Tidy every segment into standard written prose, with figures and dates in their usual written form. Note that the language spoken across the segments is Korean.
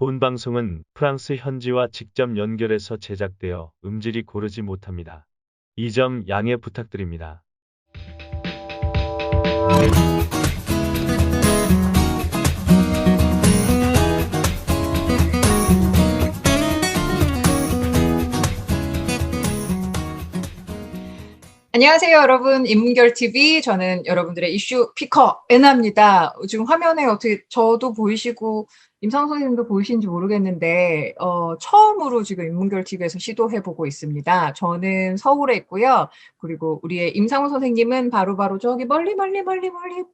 본 방송은 프랑스 현지와 직접 연결해서 제작되어 음질이 고르지 못합니다. 이 점 양해 부탁드립니다. 안녕하세요, 여러분. 인문결TV. 저는 여러분들의 이슈 피커 애나입니다. 지금 화면에 어떻게 저도 보이시고 임상훈 선생님도 보이시는지 모르겠는데 처음으로 지금 인문결TV에서 시도해보고 있습니다. 저는 서울에 있고요. 그리고 우리의 임상훈 선생님은 바로 저기 멀리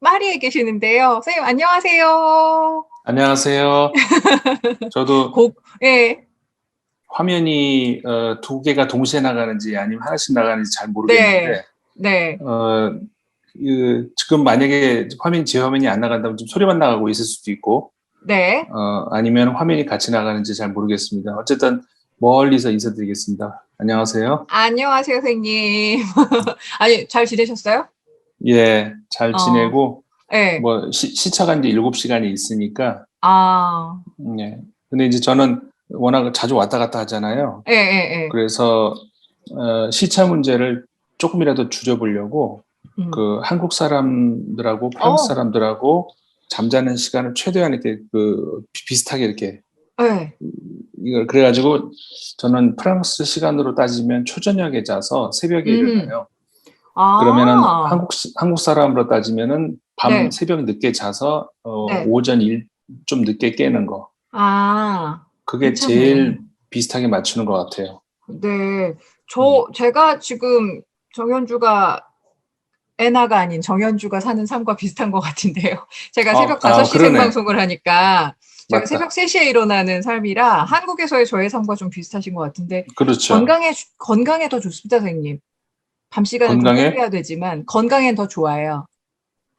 파리에 계시는데요. 선생님 안녕하세요. 안녕하세요. 저도 예. 화면이 두 개가 동시에 나가는지 아니면 하나씩 나가는지 잘 모르겠는데 네. 지금 만약에 제 화면이 안 나간다면 좀 소리만 나가고 있을 수도 있고 네. 아니면 화면이 같이 나가는지 잘 모르겠습니다. 어쨌든 멀리서 인사드리겠습니다. 안녕하세요. 안녕하세요, 선생님. 아니, 잘 지내셨어요? 예, 잘 지내고 네. 뭐 시차가 이제 7시간이 있으니까 예. 근데 이제 저는 워낙 자주 왔다 갔다 하잖아요. 예. 그래서 시차 문제를 조금이라도 줄여보려고 그 한국 사람들하고 프랑스 사람들하고 잠자는 시간을 최대한 이렇게 비슷하게 이렇게 이걸 그래가지고 저는 프랑스 시간으로 따지면 초저녁에 자서 새벽에 일어나요. 그러면은 한국 사람으로 따지면은 밤 새벽 늦게 자서 오전 좀 늦게 깨는 거. 그게 괜찮네. 제일 비슷하게 맞추는 것 같아요. 네. 제가 지금 정현주가 애나가 아닌 정현주가 사는 삶과 비슷한 것 같은데요. 제가 새벽 5시 생방송을 하니까 제가 맞다. 새벽 3시에 일어나는 삶이라 한국에서의 저의 삶과 좀 비슷하신 것 같은데 그렇죠. 건강에 더 좋습니다, 선생님. 밤 시간은 좀 포기해야 되지만 건강엔 더 좋아요.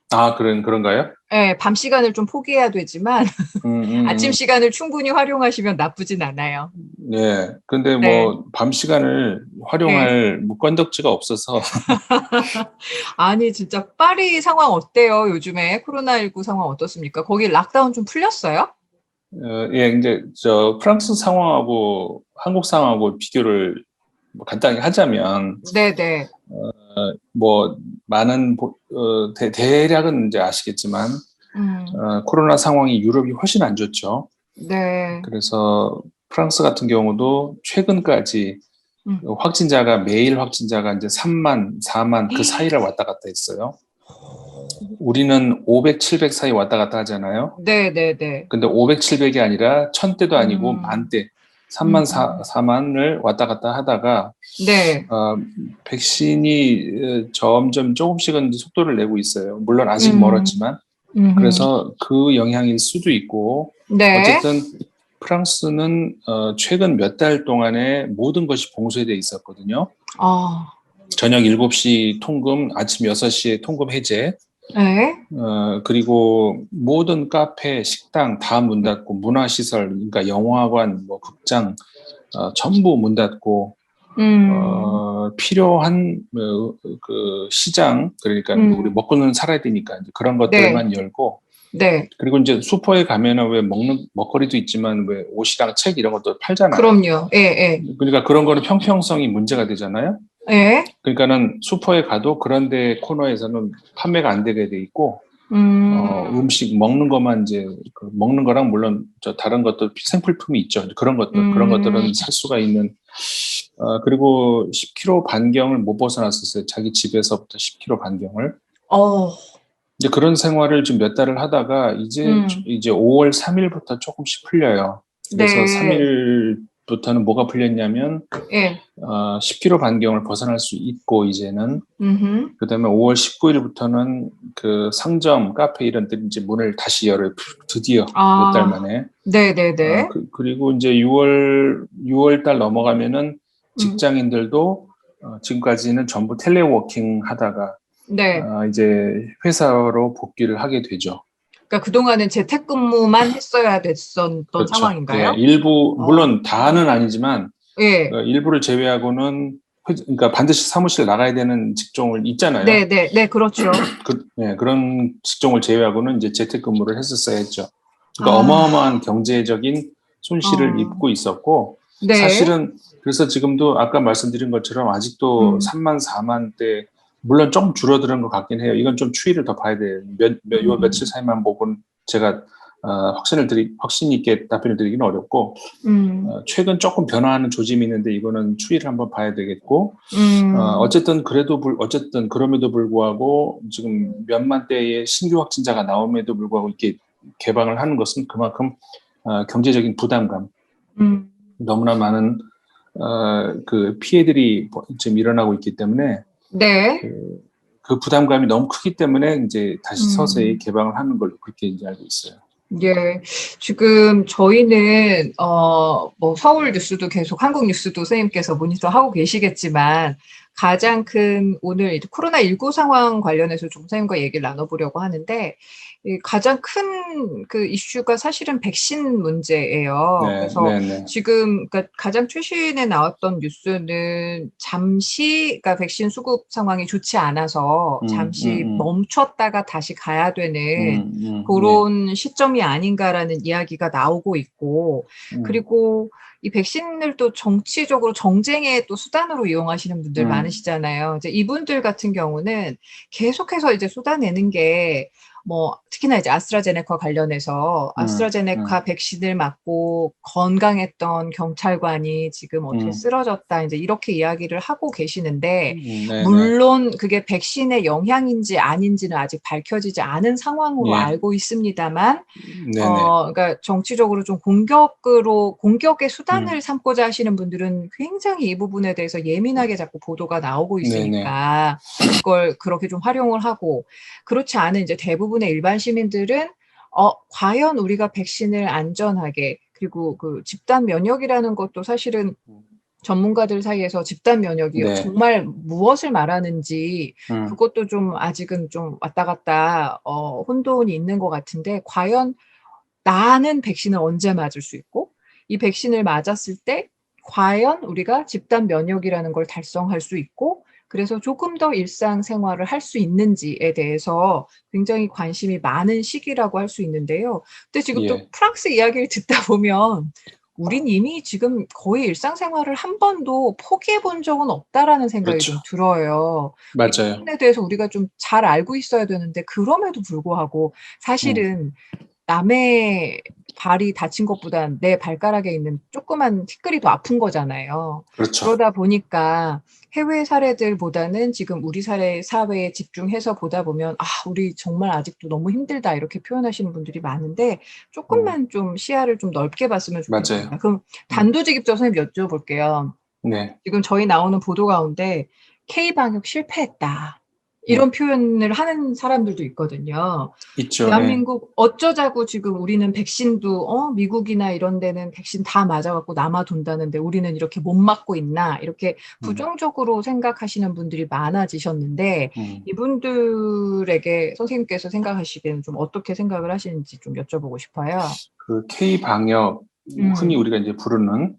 그런가요? 네, 밤 시간을 좀 포기해야 되지만 아침 시간을 충분히 활용하시면 나쁘진 않아요. 네. 근데 뭐 밤 시간을 활용할 건덕지가 없어서 아니 진짜 파리 상황 어때요? 요즘에 코로나19 상황 어떻습니까? 거기 락다운 좀 풀렸어요? 예, 이제 프랑스 상황하고 한국 상황하고 비교를 간단히 하자면 네네. 뭐 많은 대략은 이제 아시겠지만 코로나 상황이 유럽이 훨씬 안 좋죠. 네. 그래서 프랑스 같은 경우도 최근까지 매일 확진자가 이제 3만, 4만 그 사이를 왔다 갔다 했어요. 우리는 500, 700 사이 왔다 갔다 하잖아요. 네네네. 근데 500, 700이 아니라 1000대도 아니고 만대, 3만, 4만을 왔다 갔다 하다가 백신이 점점 조금씩은 속도를 내고 있어요. 물론 아직 멀었지만. 그래서 그 영향일 수도 있고 어쨌든 프랑스는 최근 몇 달 동안에 모든 것이 봉쇄되어 있었거든요. 저녁 7시 통금, 아침 6시에 통금 해제. 그리고 모든 카페, 식당 다 문 닫고 문화시설, 그러니까 영화관, 뭐 극장 전부 문 닫고 필요한 그 시장, 그러니까 우리 먹고는 살아야 되니까 이제 그런 것들만 열고 그리고 이제 슈퍼에 가면은 왜 먹거리도 있지만 왜 옷이랑 책 이런 것도 팔잖아요. 그럼요. 예. 그러니까 그런 거는 평평성이 문제가 되잖아요. 그러니까는 슈퍼에 가도 그런데 코너에서는 판매가 안 되게 돼 있고 음식 먹는 것만 이제 먹는 거랑 물론 다른 것도 생필품이 있죠. 그런 것들은 살 수가 있는. 그리고 10km 반경을 못 벗어났었어요. 자기 집에서부터 10km 반경을. 이제 그런 생활을 좀 몇 달을 하다가 이제 5월 3일부터 조금씩 풀려요. 그래서 3일부터는 뭐가 풀렸냐면 10km 반경을 벗어날 수 있고 이제는 그다음에 5월 19일부터는 그 상점, 카페 이런 데는 이제 문을 다시 열어요. 드디어 몇 달 만에. 네네네. 그리고 이제 6월 달 넘어가면은 직장인들도 지금까지는 전부 텔레워킹 하다가 이제 회사로 복귀를 하게 되죠. 그러니까 그동안은 재택근무만 했어야 됐었던 그렇죠. 상황인가요? 예, 일부 물론 다는 아니지만 일부를 제외하고는 그러니까 반드시 사무실 나가야 되는 직종을 있잖아요. 네, 그렇죠. 그런 직종을 제외하고는 이제 재택근무를 했었어야 했죠. 그러니까 어마어마한 경제적인 손실을 입고 있었고 네. 사실은 그래서 지금도 아까 말씀드린 것처럼 아직도 3만 4만대 물론 좀 줄어드는 것 같긴 해요. 이건 좀 추이를 더 봐야 돼요. 요 며칠 사이만 보고는 제가 확신 있게 답변을 드리기는 어렵고 최근 조금 변화하는 조짐이 있는데 이거는 추이를 한번 봐야 되겠고 어쨌든 그럼에도 불구하고 지금 몇만 대의 신규 확진자가 나옴에도 불구하고 이렇게 개방을 하는 것은 그만큼 경제적인 부담감 너무나 많은 그 피해들이 지금 일어나고 있기 때문에 네. 그 부담감이 너무 크기 때문에 이제 다시 서서히 개방을 하는 걸로 그렇게 이제 알고 있어요. 예, 지금 저희는 뭐 서울 뉴스도 계속 한국 뉴스도 선생님께서 모니터하고 계시겠지만 가장 큰 오늘 이제 코로나19 상황 관련해서 좀 선생님과 얘기를 나눠보려고 하는데 가장 큰 그 이슈가 사실은 백신 문제예요. 네, 그래서 네. 지금 그러니까 가장 최신에 나왔던 뉴스는 잠시 그러니까 백신 수급 상황이 좋지 않아서 잠시 멈췄다가 다시 가야 되는 그런 시점이 아닌가라는 이야기가 나오고 있고 그리고 이 백신을 또 정치적으로 정쟁의 또 수단으로 이용하시는 분들 많으시잖아요. 이제 이분들 같은 경우는 계속해서 이제 쏟아내는 게 뭐 특히나 이제 아스트라제네카 관련해서 아스트라제네카 백신을 맞고 건강했던 경찰관이 지금 어떻게 쓰러졌다 이제 이렇게 이야기를 하고 계시는데 물론 그게 백신의 영향인지 아닌지는 아직 밝혀지지 않은 상황으로 알고 있습니다만 그러니까 정치적으로 좀 공격의 수단을 삼고자 하시는 분들은 굉장히 이 부분에 대해서 예민하게 자꾸 보도가 나오고 있으니까 그걸 그렇게 좀 활용을 하고 그렇지 않은 이제 대부분의 일반 시민들은 과연 우리가 백신을 안전하게 그리고 그 집단 면역이라는 것도 사실은 전문가들 사이에서 집단 면역이 정말 무엇을 말하는지 그것도 좀 아직은 좀 왔다 갔다 혼돈이 있는 것 같은데 과연 나는 백신을 언제 맞을 수 있고 이 백신을 맞았을 때 과연 우리가 집단 면역이라는 걸 달성할 수 있고 그래서 조금 더 일상생활을 할 수 있는지에 대해서 굉장히 관심이 많은 시기라고 할 수 있는데요. 근데 지금 또 프랑스 이야기를 듣다 보면 우린 이미 지금 거의 일상생활을 한 번도 포기해 본 적은 없다라는 생각이 좀 들어요. 이 맞아요. 부분에 대해서 우리가 좀 잘 알고 있어야 되는데 그럼에도 불구하고 사실은 남의 발이 다친 것보단 내 발가락에 있는 조그만 티끌이 더 아픈 거잖아요. 그렇죠. 그러다 보니까 해외 사례들보다는 지금 우리 사회에 집중해서 보다 보면 우리 정말 아직도 너무 힘들다 이렇게 표현하시는 분들이 많은데 조금만 좀 시야를 좀 넓게 봤으면 좋겠습니다. 맞아요. 그럼 단도직입적으로 선생님 여쭤볼게요. 네. 지금 저희 나오는 보도 가운데 K방역 실패했다. 이런 표현을 하는 사람들도 있거든요. 있죠. 대한민국 어쩌자고 지금 우리는 백신도 미국이나 이런 데는 백신 다 맞아갖고 남아돈다는데 우리는 이렇게 못 맞고 있나 이렇게 부정적으로 생각하시는 분들이 많아지셨는데 이분들에게 선생님께서 생각하시기에는 좀 어떻게 생각을 하시는지 좀 여쭤보고 싶어요. 그 K방역 흔히 우리가 이제 부르는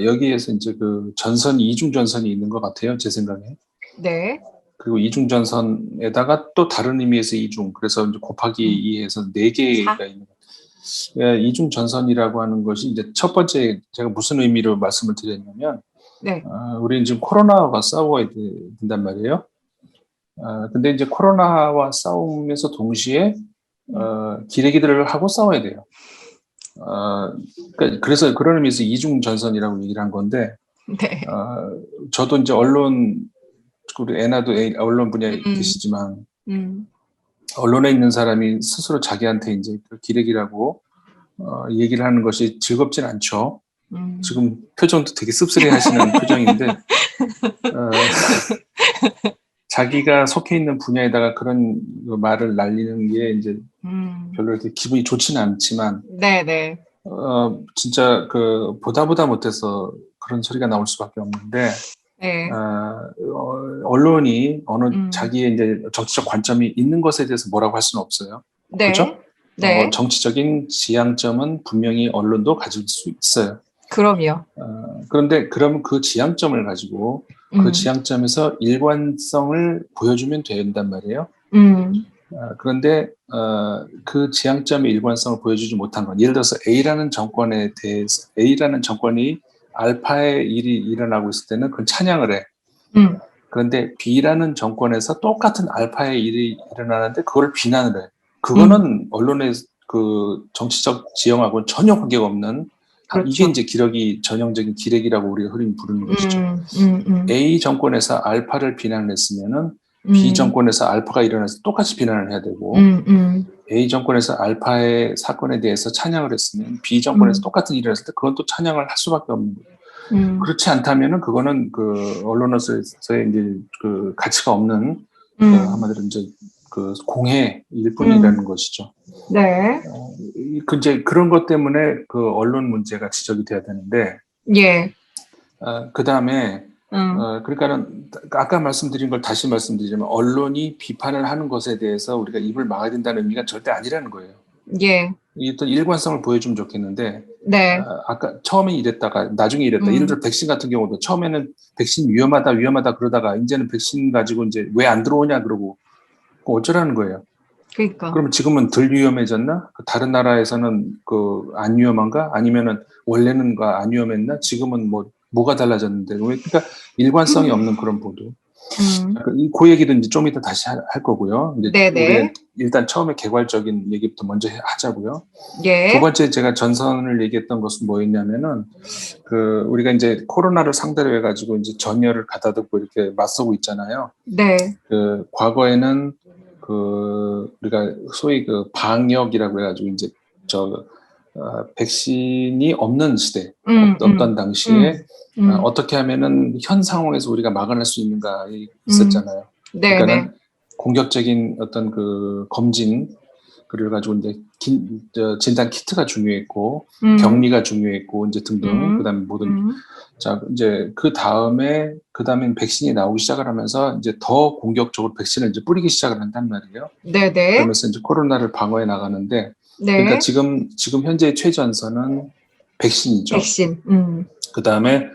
여기에서 이제 그 이중 전선이 있는 것 같아요. 제 생각에. 네. 그리고 이중 전선에다가 또 다른 의미에서 이중, 그래서 이제 곱하기 2해서 4개가 있는 것 같아요. 이중 전선이라고 하는 것이 이제 첫 번째 제가 무슨 의미로 말씀을 드렸냐면, 우리는 지금 코로나와 싸워야 된단 말이에요. 근데 이제 코로나와 싸우면서 동시에 기레기들을 하고 싸워야 돼요. 그래서 그런 의미에서 이중 전선이라고 얘기를 한 건데, 저도 이제 우리 애나도 언론 분야에 계시지만 언론에 있는 사람이 스스로 자기한테 이제 기레기라고 얘기를 하는 것이 즐겁진 않죠. 지금 표정도 되게 씁쓸해하시는 표정인데 자기가 속해 있는 분야에다가 그런 말을 날리는 게 이제 별로 이렇게 기분이 좋지는 않지만 진짜 그 보다 못해서 그런 소리가 나올 수밖에 없는데. 언론이 자기의 이제 정치적 관점이 있는 것에 대해서 뭐라고 할 수는 없어요. 그렇죠? 정치적인 지향점은 분명히 언론도 가질 수 있어요. 그럼요. 그런데 그러면 그 지향점을 가지고 그 지향점에서 일관성을 보여주면 된단 말이에요. 그런데 그 지향점의 일관성을 보여주지 못한 건, 예를 들어서 A라는 정권이 알파의 일이 일어나고 있을 때는 그걸 찬양을 해. 그런데 B라는 정권에서 똑같은 알파의 일이 일어나는데 그걸 비난을 해. 그거는 언론의 그 정치적 지형하고는 전혀 관계가 없는, 그렇죠. 이게 이제 전형적인 기레기라고 우리가 흔히 부르는 것이죠. A 정권에서 알파를 비난했으면은 B 정권에서 알파가 일어나서 똑같이 비난을 해야 되고, A 정권에서 알파의 사건에 대해서 찬양을 했으면 B 정권에서 똑같은 일을 했을 때 그건 또 찬양을 할 수밖에 없는 거예요. 그렇지 않다면은 그거는 그 언론으로서의 이제 그 가치가 없는 한마디로 이제 그 공해일 뿐이라는 것이죠. 네. 이제 그런 것 때문에 그 언론 문제가 지적이 돼야 되는데, 예. 그 다음에 그러니까는 아까 말씀드린 걸 다시 말씀드리자면, 언론이 비판을 하는 것에 대해서 우리가 입을 막아야 된다는 의미가 절대 아니라는 거예요. 예. 어떤 일관성을 보여주면 좋겠는데, 네. 아까 처음에 이랬다가 나중에 이랬다. 예를 들어 백신 같은 경우도 처음에는 백신 위험하다 그러다가 이제는 백신 가지고 이제 왜 안 들어오냐 그러고 어쩌라는 거예요. 그러니까. 그럼 지금은 덜 위험해졌나? 다른 나라에서는 그 안 위험한가? 아니면은 원래는 안 위험했나? 지금은 뭐가 달라졌는데? 그러니까 일관성이 없는 그런 보도. 그 얘기는 이제 좀 이따 다시 할 거고요. 근데 우리 일단 처음에 개괄적인 얘기부터 먼저 하자고요. 예. 두 번째 제가 전선을 얘기했던 것은 뭐였냐면은, 그 우리가 이제 코로나를 상대로 해가지고 이제 전열을 가다듬고 이렇게 맞서고 있잖아요. 네. 그 과거에는 그 우리가 소위 그 방역이라고 해가지고 이제 백신이 없는 시대, 없던 당시에 어떻게 하면은 현 상황에서 우리가 막아낼 수 있는가 있었잖아요. 그러니까는 공격적인 어떤 그 검진, 그래 가지고 이제 진단 키트가 중요했고, 격리가 중요했고, 이제 등등. 그다음에 모든 자 이제 그다음에 백신이 나오기 시작을 하면서 이제 더 공격적으로 백신을 이제 뿌리기 시작을 한단 말이에요. 네네. 그러면서 이제 코로나를 방어해 나가는데, 그러니까 지금 현재의 최전선은 백신이죠. 백신. 그다음에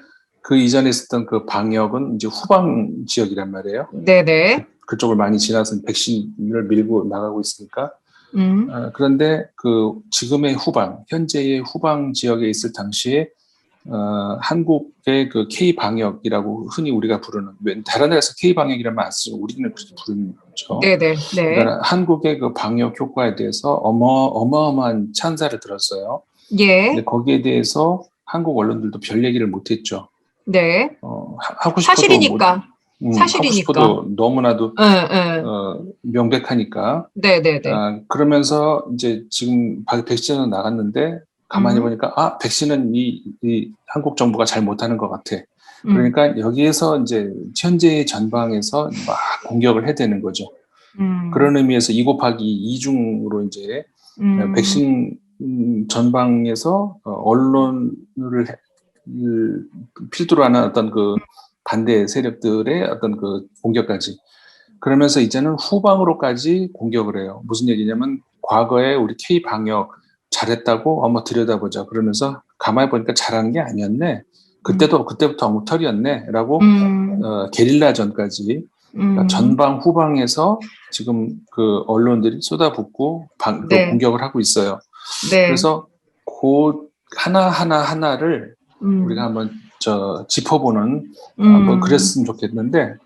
그 이전에 있었던 그 방역은 이제 후방 지역이란 말이에요. 네네. 그쪽을 많이 지나서 백신을 밀고 나가고 있으니까. 그런데 그 지금의 현재의 후방 지역에 있을 당시에 한국의 그 K 방역이라고 흔히 우리가 부르는, 다른 데서 K 방역이라면 안 쓰고 우리는 그렇게 부르는 거죠. 네네. 그러니까 한국의 그 방역 효과에 대해서 어마어마한 찬사를 들었어요. 예. 근데 거기에 대해서 한국 언론들도 별 얘기를 못했죠. 네. 하고 싶어도 사실이니까. 하고 싶어도 너무나도 명백하니까. 네네네. 그러면서 이제 지금 백신은 나갔는데 가만히 보니까 백신은 이 한국 정부가 잘 못하는 것 같아. 그러니까 여기에서 이제 현재의 전방에서 막 공격을 해야 되는 거죠. 그런 의미에서 2 곱하기 2중으로 이제 백신 전방에서 언론을 필두로 하는 어떤 그 반대 세력들의 어떤 그 공격까지. 그러면서 이제는 후방으로까지 공격을 해요. 무슨 얘기냐면, 과거에 우리 K 방역 잘했다고 한번 들여다보자. 그러면서 가만히 보니까 잘한 게 아니었네. 그때부터 엉터리였네라고 게릴라전까지. 그러니까 전방 후방에서 지금 그 언론들이 쏟아붓고 그 공격을 하고 있어요. 그래서 그 하나를 우리가 한번 짚어보는 뭐 그랬으면 좋겠는데,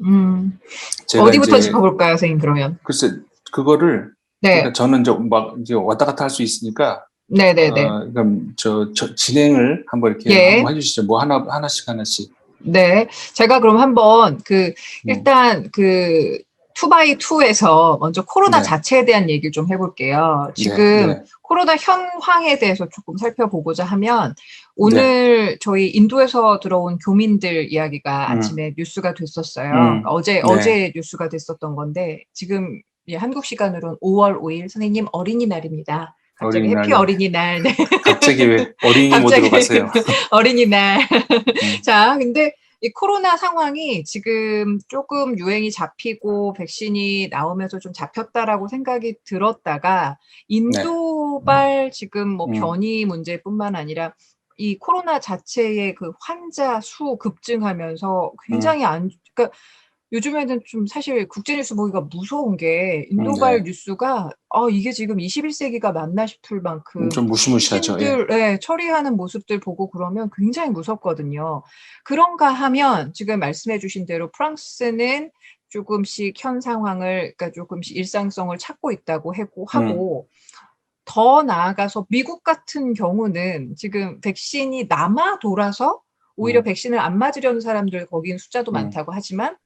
제가 어디부터 이제 짚어볼까요, 선생님? 그러면 글쎄 그거를 그러니까 저는 이제 왔다 갔다 할 수 있으니까, 그럼 진행을 한번 이렇게 한번 해주시죠. 뭐 하나씩. 네, 제가 그럼 한번 일단 2x2에서 먼저 코로나 자체에 대한 얘기를 좀 해볼게요. 지금 코로나 현황에 대해서 조금 살펴보고자 하면, 오늘 저희 인도에서 들어온 교민들 이야기가 아침에 뉴스가 됐었어요. 그러니까 어제 뉴스가 됐었던 건데, 지금 한국 시간으로는 5월 5일 선생님 어린이날입니다. 갑자기 해피 어린이날. 네. 갑자기 왜 어린이 모드로 가세요? 어린이날. 자, 근데 이 코로나 상황이 지금 조금 유행이 잡히고 백신이 나오면서 좀 잡혔다라고 생각이 들었다가, 인도발 지금 뭐 변이 문제뿐만 아니라 이 코로나 자체의 그 환자 수 급증하면서 굉장히 그러니까 요즘에는 좀 사실 국제뉴스 보기가 무서운 게 인도발 뉴스가 이게 지금 21세기가 맞나 싶을 만큼 좀 무시무시하죠. 백신들 처리하는 모습들 보고 그러면 굉장히 무섭거든요. 그런가 하면 지금 말씀해 주신 대로 프랑스는 조금씩 현 상황을 그러니까 조금씩 일상성을 찾고 있다고 하고 더 나아가서 미국 같은 경우는 지금 백신이 남아 돌아서 오히려 백신을 안 맞으려는 사람들 거긴 숫자도 많다고 하지만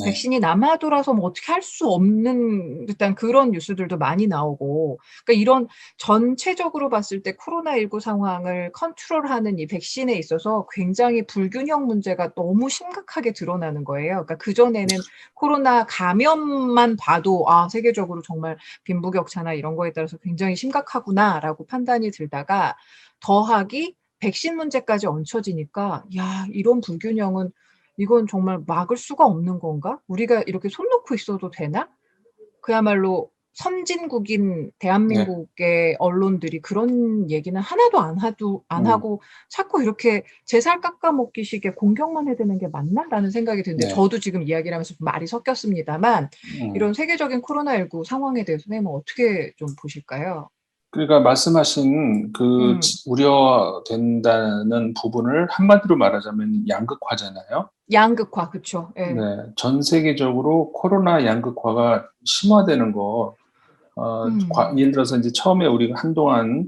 백신이 남아 돌아서 뭐 어떻게 할 수 없는 듯한 그런 뉴스들도 많이 나오고 그러니까 이런 전체적으로 봤을 때 코로나19 상황을 컨트롤하는 이 백신에 있어서 굉장히 불균형 문제가 너무 심각하게 드러나는 거예요. 그러니까 그전에는 코로나 감염만 봐도 세계적으로 정말 빈부격차나 이런 거에 따라서 굉장히 심각하구나라고 판단이 들다가 더하기 백신 문제까지 얹혀지니까 이런 불균형은 이건 정말 막을 수가 없는 건가? 우리가 이렇게 손 놓고 있어도 되나? 그야말로 선진국인 대한민국의 언론들이 그런 얘기는 하나도 안 하고 자꾸 이렇게 제 살 깎아먹기식의 공격만 해대는 게 맞나?라는 생각이 드는데 저도 지금 이야기를 하면서 말이 섞였습니다만 이런 세계적인 코로나19 상황에 대해서 선생님은 어떻게 좀 보실까요? 그러니까 말씀하신 그 우려된다는 부분을 한마디로 말하자면 양극화잖아요. 양극화, 그렇죠. 네. 전 세계적으로 코로나 양극화가 심화되는 거, 예를 들어서 이제 처음에 우리가 한동안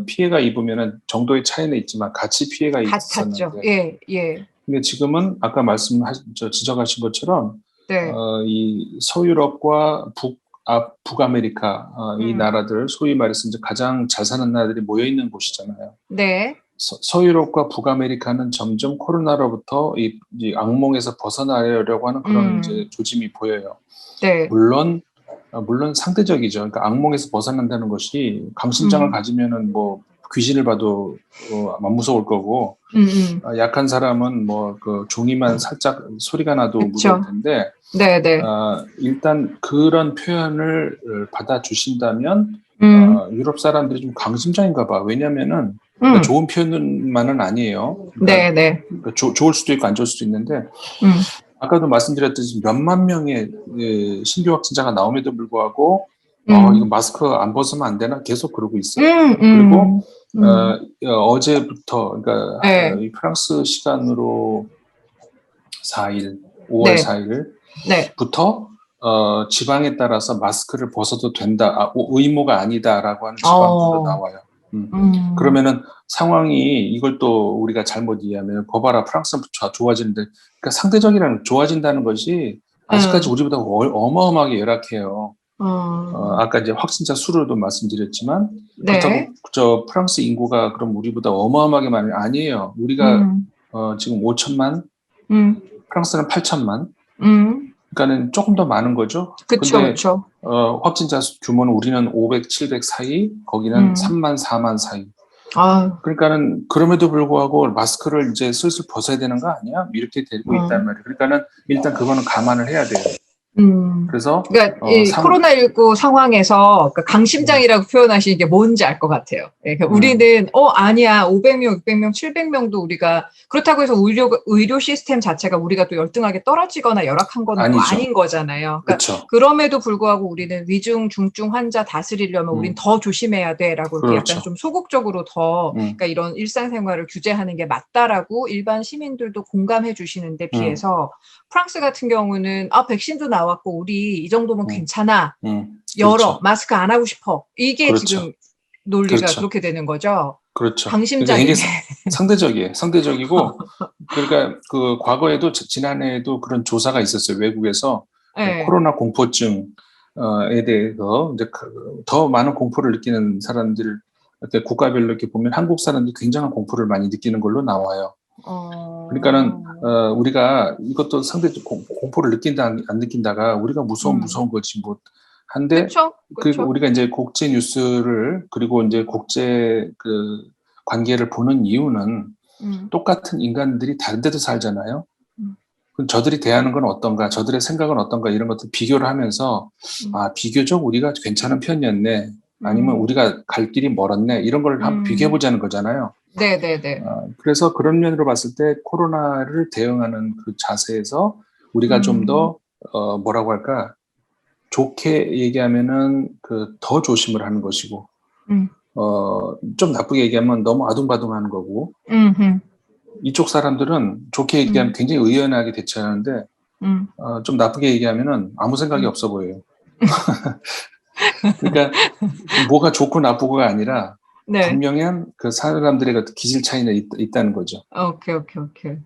피해가 입으면은 정도의 차이는 있지만 같이 피해가 있었는데, 근데 지금은 아까 지적하신 것처럼 이 서유럽과 북아메리카 이 나라들 소위 말해서 이제 가장 잘 사는 나라들이 모여 있는 곳이잖아요. 네. 서유럽과 북아메리카는 점점 코로나로부터 이 악몽에서 벗어나려고 하는 그런 이제 조짐이 보여요. 네. 물론 상대적이죠. 그러니까 악몽에서 벗어난다는 것이 강심장을 가지면은 뭐 귀신을 봐도 안 무서울 거고 약한 사람은 뭐 그 종이만 살짝 소리가 나도 무서울 텐데 일단 그런 표현을 받아주신다면 유럽 사람들이 좀 강심장인가 봐. 왜냐면은 그러니까 좋은 표현만은 아니에요. 그러니까 좋을 수도 있고 안 좋을 수도 있는데 아까도 말씀드렸듯이 몇만 명의 신규 확진자가 나옴에도 불구하고 이거 마스크 안 벗으면 안 되나 계속 그러고 있어요. 그리고 어제부터 그러니까 이 프랑스 시간으로 4일, 5월 4일부터 지방에 따라서 마스크를 벗어도 된다, 의무가 아니다라고 하는 지방들도 나와요. 그러면은 상황이 이걸 또 우리가 잘못 이해하면 봐봐라 프랑스는 좋아지는데 그러니까 상대적이라는 좋아진다는 것이 아직까지 우리보다 어마어마하게 열악해요. 아까 이제 확진자 수로도 말씀드렸지만 그렇다고 저 프랑스 인구가 그럼 우리보다 어마어마하게 많이 아니에요. 우리가 지금 5천만, 프랑스는 8천만. 그러니까는 조금 더 많은 거죠. 근데 확진자 규모는 우리는 500, 700 사이, 거기는 3만, 4만 사이. 그러니까는 그럼에도 불구하고 마스크를 이제 슬슬 벗어야 되는 거 아니야? 이렇게 되고 있단 말이에요. 그러니까는 일단 그거는 감안을 해야 돼요. 그래서 그러니까 이 코로나19 상황에서 그러니까 강심장이라고 표현하시는 게 뭔지 알 것 같아요. 그러니까 우리는 아니야 500명, 600명, 700명도 우리가 그렇다고 해서 의료 시스템 자체가 우리가 또 열등하게 떨어지거나 열악한 건 또 아닌 거잖아요. 그러니까 그럼에도 불구하고 우리는 위중, 중증 환자 다스리려면 우린 더 조심해야 돼라고 이렇게 약간 좀 소극적으로 더 그러니까 이런 일상생활을 규제하는 게 맞다라고 일반 시민들도 공감해 주시는데 비해서 프랑스 같은 경우는 백신도 나왔고 우리 이 정도면 괜찮아. 열어. 마스크 안 하고 싶어. 이게 지금 논리가 그렇게 되는 거죠. 그렇죠. 강심장이 그러니까 상대적이고 그러니까 그 과거에도 지난해에도 그런 조사가 있었어요. 외국에서 코로나 공포증에 대해서 이제 더 많은 공포를 느끼는 사람들 이렇게 국가별로 이렇게 보면 한국 사람들이 굉장한 공포를 많이 느끼는 걸로 나와요. 그러니까는 우리가 이것도 상대적 공포를 느낀다 안 느낀다가 우리가 무서운 거지 뭐 한데 그리고 우리가 이제 국제 뉴스를 그리고 이제 국제 그 관계를 보는 이유는 똑같은 인간들이 다른 데도 살잖아요. 그럼 저들이 대하는 건 어떤가, 저들의 생각은 어떤가 이런 것들 비교를 하면서 비교적 우리가 괜찮은 편이었네, 아니면 우리가 갈 길이 멀었네 이런 걸 한번 비교해 보자는 거잖아요. 네네네. 그래서 그런 면으로 봤을 때 코로나를 대응하는 그 자세에서 우리가 좀 더 뭐라고 할까 좋게 얘기하면은 더 조심을 하는 것이고 좀 나쁘게 얘기하면 너무 아둥바둥하는 거고 이쪽 사람들은 좋게 얘기하면 굉장히 의연하게 대처하는데 좀 나쁘게 얘기하면은 아무 생각이 없어 보여요. 그러니까 뭐가 좋고 나쁘고가 아니라 네. 분명한 그 사람들의 그 기질 차이는 있다는 거죠. 오케이.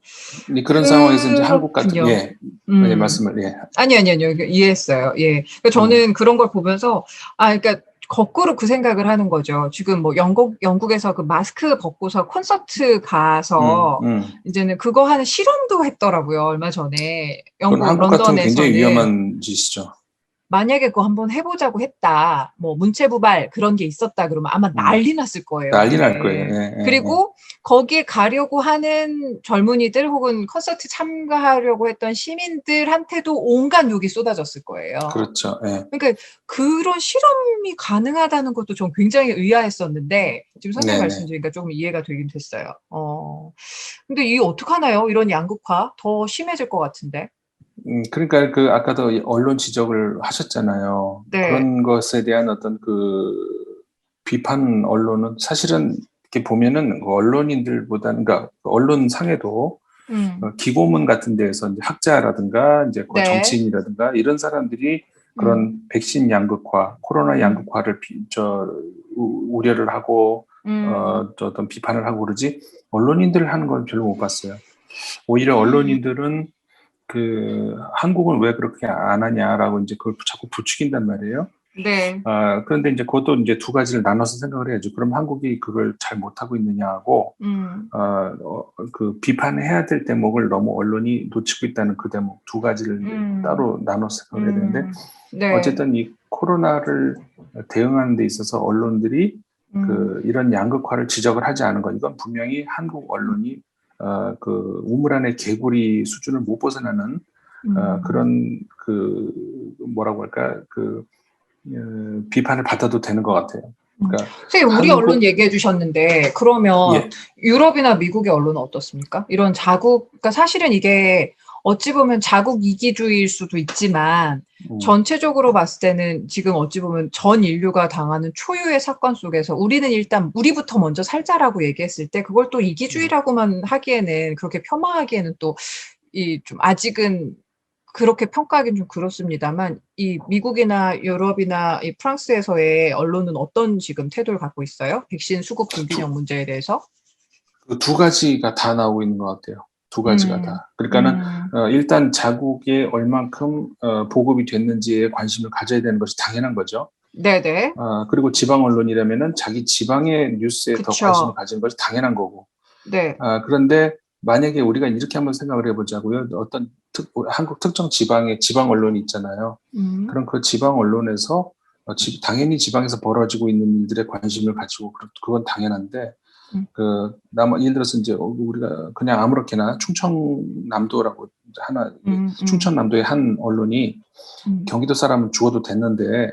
근데 그런 상황에서 이제 한국 같은 예, 말씀을 예. 아니요 이해했어요. 예. 그러니까 저는 그런 걸 보면서 그러니까 거꾸로 그 생각을 하는 거죠. 지금 뭐 영국에서 그 마스크 벗고서 콘서트 가서 이제는 그거 하는 실험도 했더라고요. 얼마 전에 영국 한국 같으면 굉장히 런던에서는. 위험한 짓이죠. 만약에 그거 한번 해보자고 했다, 뭐 문체부발 그런 게 있었다 그러면 아마 난리 났을 거예요. 난리 날 거예요. 예, 그리고 거기에 가려고 하는 젊은이들 혹은 콘서트 참가하려고 했던 시민들한테도 온갖 욕이 쏟아졌을 거예요. 그렇죠. 예. 그러니까 그런 실험이 가능하다는 것도 전 굉장히 의아했었는데 지금 선생님 말씀 드리니까 조금 이해가 되긴 됐어요. 근데 이 어떡하나요? 이런 양극화 더 심해질 것 같은데. 그러니까 아까도 언론 지적을 하셨잖아요. 네. 그런 것에 대한 어떤 비판 언론은 사실은 이렇게 보면은 언론인들보다는 그러니까 언론상에도 기고문 같은 데에서 이제 학자라든가 이제 네. 정치인이라든가 이런 사람들이 그런 백신 양극화, 코로나 양극화를 우려를 하고 또 어떤 비판을 하고 그러지 언론인들 하는 걸 별로 못 봤어요. 오히려 언론인들은 한국은 왜 그렇게 안 하냐라고 이제 그걸 자꾸 부추긴단 말이에요. 네. 그런데 이제 그것도 이제 두 가지를 나눠서 생각을 해야죠. 그럼 한국이 그걸 잘 못하고 있느냐고, 비판해야 될 대목을 너무 언론이 놓치고 있다는 그 대목 두 가지를 따로 나눠서 생각을 해야 되는데, 네. 어쨌든 이 코로나를 대응하는 데 있어서 언론들이 이런 양극화를 지적을 하지 않은 것, 이건 분명히 한국 언론이 우물 안의 개구리 수준을 못 벗어나는 그런 뭐라고 할까 비판을 받아도 되는 것 같아요. 그러니까 선생님, 우리 언론 얘기해 주셨는데 그러면 예. 유럽이나 미국의 언론은 어떻습니까? 이런 그러니까 사실은 이게 어찌 보면 자국 이기주의일 수도 있지만 전체적으로 봤을 때는 지금 어찌 보면 전 인류가 당하는 초유의 사건 속에서 우리는 일단 우리부터 먼저 살자라고 얘기했을 때 그걸 또 이기주의라고만 하기에는 그렇게 폄하하기에는 또 좀 아직은 그렇게 평가하기는 좀 그렇습니다만 이 미국이나 유럽이나 이 프랑스에서의 언론은 어떤 지금 태도를 갖고 있어요? 백신 수급 불균형 문제에 대해서? 두 가지가 다 나오고 있는 것 같아요. 두 가지가 다. 그러니까는 일단 자국에 얼만큼 보급이 됐는지에 관심을 가져야 되는 것이 당연한 거죠. 네네. 그리고 지방 언론이라면은 자기 지방의 뉴스에 그쵸. 더 관심을 가지는 것이 당연한 거고. 네. 그런데 만약에 우리가 이렇게 한번 생각을 해보자고요. 어떤 한국 특정 지방의 지방 언론이 있잖아요. 그럼 그 지방 언론에서 당연히 지방에서 벌어지고 있는 일들에 관심을 가지고 그건 당연한데 예를 들어서 이제 우리가 그냥 아무렇게나 충청남도라고 하나 충청남도의 한 언론이 경기도 사람은 죽어도 됐는데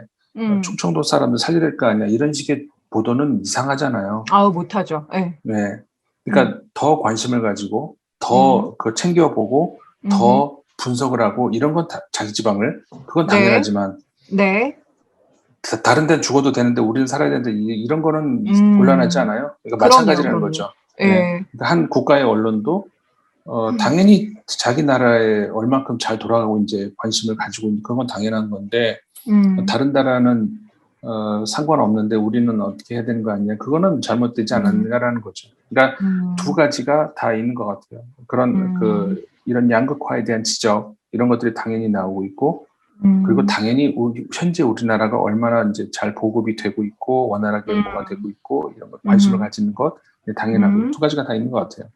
충청도 사람들 살려야 될 거 아니야 이런 식의 보도는 이상하잖아요. 못하죠. 네. 네. 그러니까 더 관심을 가지고 더 챙겨보고 더 분석을 하고 이런 건 자기 지방을 그건 당연하지만 네. 다른 데는 죽어도 되는데 우리는 살아야 되는데 이런 거는 곤란하지 않아요? 그러니까 마찬가지라는 거죠. 네. 그러니까 한 국가의 언론도 당연히 자기 나라에 얼만큼 잘 돌아가고 이제 관심을 가지고 있는 그건 당연한 건데 다른 나라는 상관없는데 우리는 어떻게 해야 되는 거 아니냐? 그거는 잘못되지 않았느냐라는 거죠. 그러니까 두 가지가 다 있는 것 같아요. 그런 이런 양극화에 대한 지적 이런 것들이 당연히 나오고 있고 그리고 당연히 현재 우리나라가 얼마나 이제 잘 보급이 되고 있고 원활하게 뭐가 되고 있고 이런 것 관심을 가지는 것 당연하고 두 가지가 다 있는 것 같아요.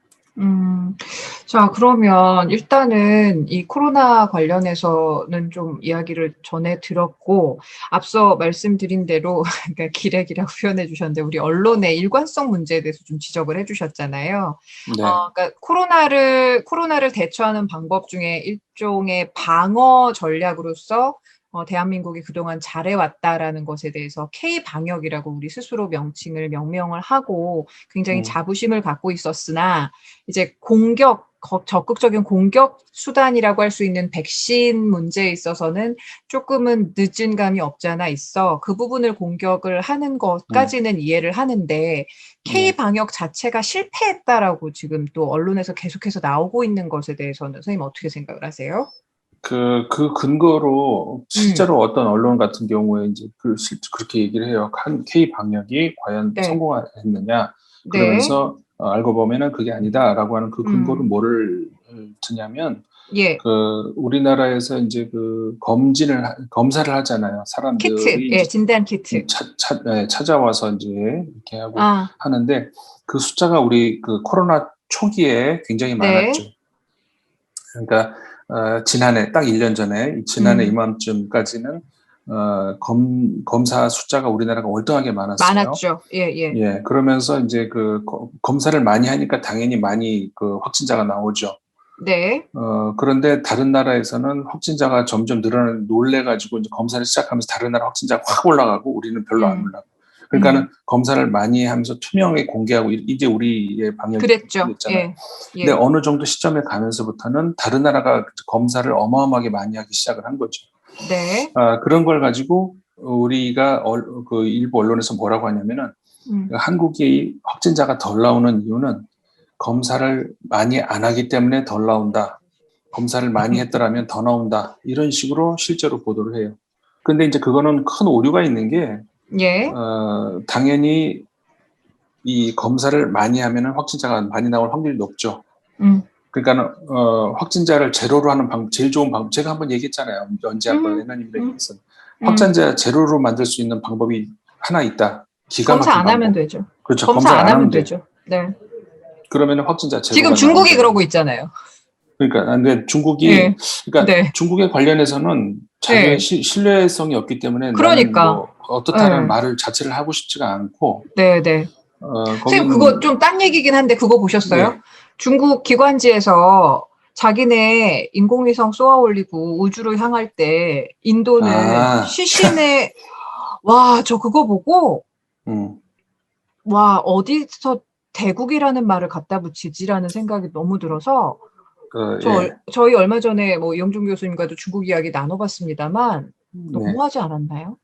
자, 그러면 일단은 이 코로나 관련해서는 좀 이야기를 전해 들었고, 앞서 말씀드린 대로, 그러니까 기레기라고 표현해 주셨는데, 우리 언론의 일관성 문제에 대해서 좀 지적을 해 주셨잖아요. 네. 그러니까 코로나를 대처하는 방법 중에 일종의 방어 전략으로서 대한민국이 그동안 잘해왔다라는 것에 대해서 K방역이라고 우리 스스로 명칭을 명명을 하고 굉장히 자부심을 갖고 있었으나 이제 공격 적극적인 공격 수단이라고 할 수 있는 백신 문제에 있어서는 조금은 늦은 감이 없지 않아 있어. 그 부분을 공격을 하는 것까지는 이해를 하는데 K-방역 자체가 실패했다라고 지금 또 언론에서 계속해서 나오고 있는 것에 대해서는 선생님 어떻게 생각을 하세요? 그 근거로 실제로 어떤 언론 같은 경우에 이제 그렇게 얘기를 해요. K 방역이 과연 네. 성공했느냐. 그러면서 알고 보면은 그게 아니다라고 하는 그 근거로 뭐를 드냐면 예. 그 우리나라에서 이제 그 검사를 하잖아요. 사람들이 키트, 예, 진단 키트. 찾아와서 이제 이렇게 하고 하는데 그 숫자가 우리 그 코로나 초기에 굉장히 많았죠. 그러니까 지난해 딱 1년 전에 지난해 이맘쯤까지는 검사 숫자가 우리나라가 월등하게 많았어요. 많았죠. 예. 그러면서 이제 그 검사를 많이 하니까 당연히 많이 그 확진자가 나오죠. 네. 그런데 다른 나라에서는 확진자가 점점 놀래가지고 이제 검사를 시작하면서 다른 나라 확진자가 확 올라가고 우리는 별로 안 올라가고. 그러니까는 검사를 많이 하면서 투명하게 공개하고 이제 우리의 방역이 됐잖아요. 예. 근데 어느 정도 시점에 가면서부터는 다른 나라가 검사를 어마어마하게 많이 하기 시작을 한 거죠. 네. 그런 걸 가지고 우리가 그 일부 언론에서 뭐라고 하냐면은 한국의 확진자가 덜 나오는 이유는 검사를 많이 안 하기 때문에 덜 나온다. 검사를 많이 했더라면 더 나온다. 이런 식으로 실제로 보도를 해요. 근데 이제 그거는 큰 오류가 있는 게 당연히 이 검사를 많이 하면은 확진자가 많이 나올 확률이 높죠. 그러니까 확진자를 제로로 하는 방법, 제일 좋은 방법, 제가 한번 얘기했잖아요. 언제 한번 애나님이랑 얘기했어요. 확진자 제로로 만들 수 있는 방법이 하나 있다. 기가 막힌 검사 안 방법. 하면 되죠. 그렇죠. 검사 안 하면 되죠. 네. 그러면 확진자 제로가 지금 중국이 그러고 있잖아요. 그러니까 근데 중국이 그러니까 중국에 관련해서는 자기의 신뢰성이 없기 때문에 나는 뭐 어떻다라는 말을 자체를 하고 싶지가 않고. 네. 선생님 그거 좀 딴 얘기긴 한데 그거 보셨어요? 네. 중국 기관지에서 자기네 인공위성 쏘아 올리고 우주로 향할 때 인도는 시신에 와, 저 그거 보고 와, 어디서 대국이라는 말을 갖다 붙이지라는 생각이 너무 들어서 저희 얼마 전에 뭐 이영준 교수님과도 중국 이야기 나눠봤습니다만 너무하지 않았나요?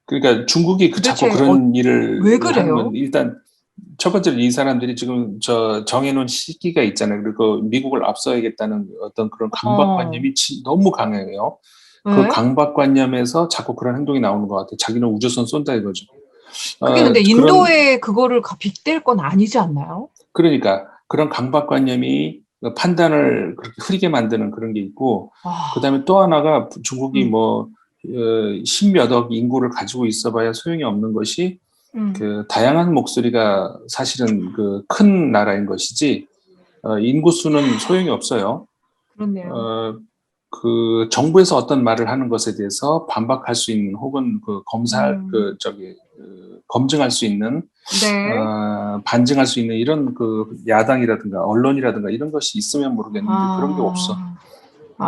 그러니까 중국이 자꾸 그런 일을 왜 그래요? 일단 첫 번째로 이 사람들이 지금 정해놓은 시기가 있잖아요. 그리고 미국을 앞서야겠다는 어떤 그런 강박관념이 너무 강해요. 그 강박관념에서 자꾸 그런 행동이 나오는 것 같아요. 자기는 우주선 쏜다 이거죠. 그게 근데 인도에 그거를 빗댈 건 아니지 않나요? 그러니까 그런 강박관념이 판단을 그렇게 흐리게 만드는 그런 게 있고, 그다음에 또 하나가 중국이 뭐 십몇억 인구를 가지고 있어봐야 소용이 없는 것이 그 다양한 목소리가 사실은 그 큰 나라인 것이지 인구 수는 소용이 없어요. 그렇네요. 그 정부에서 어떤 말을 하는 것에 대해서 반박할 수 있는 혹은 그 검증할 수 있는 반증할 수 있는 이런 그 야당이라든가 언론이라든가 이런 것이 있으면 모르겠는데 그런 게 없어.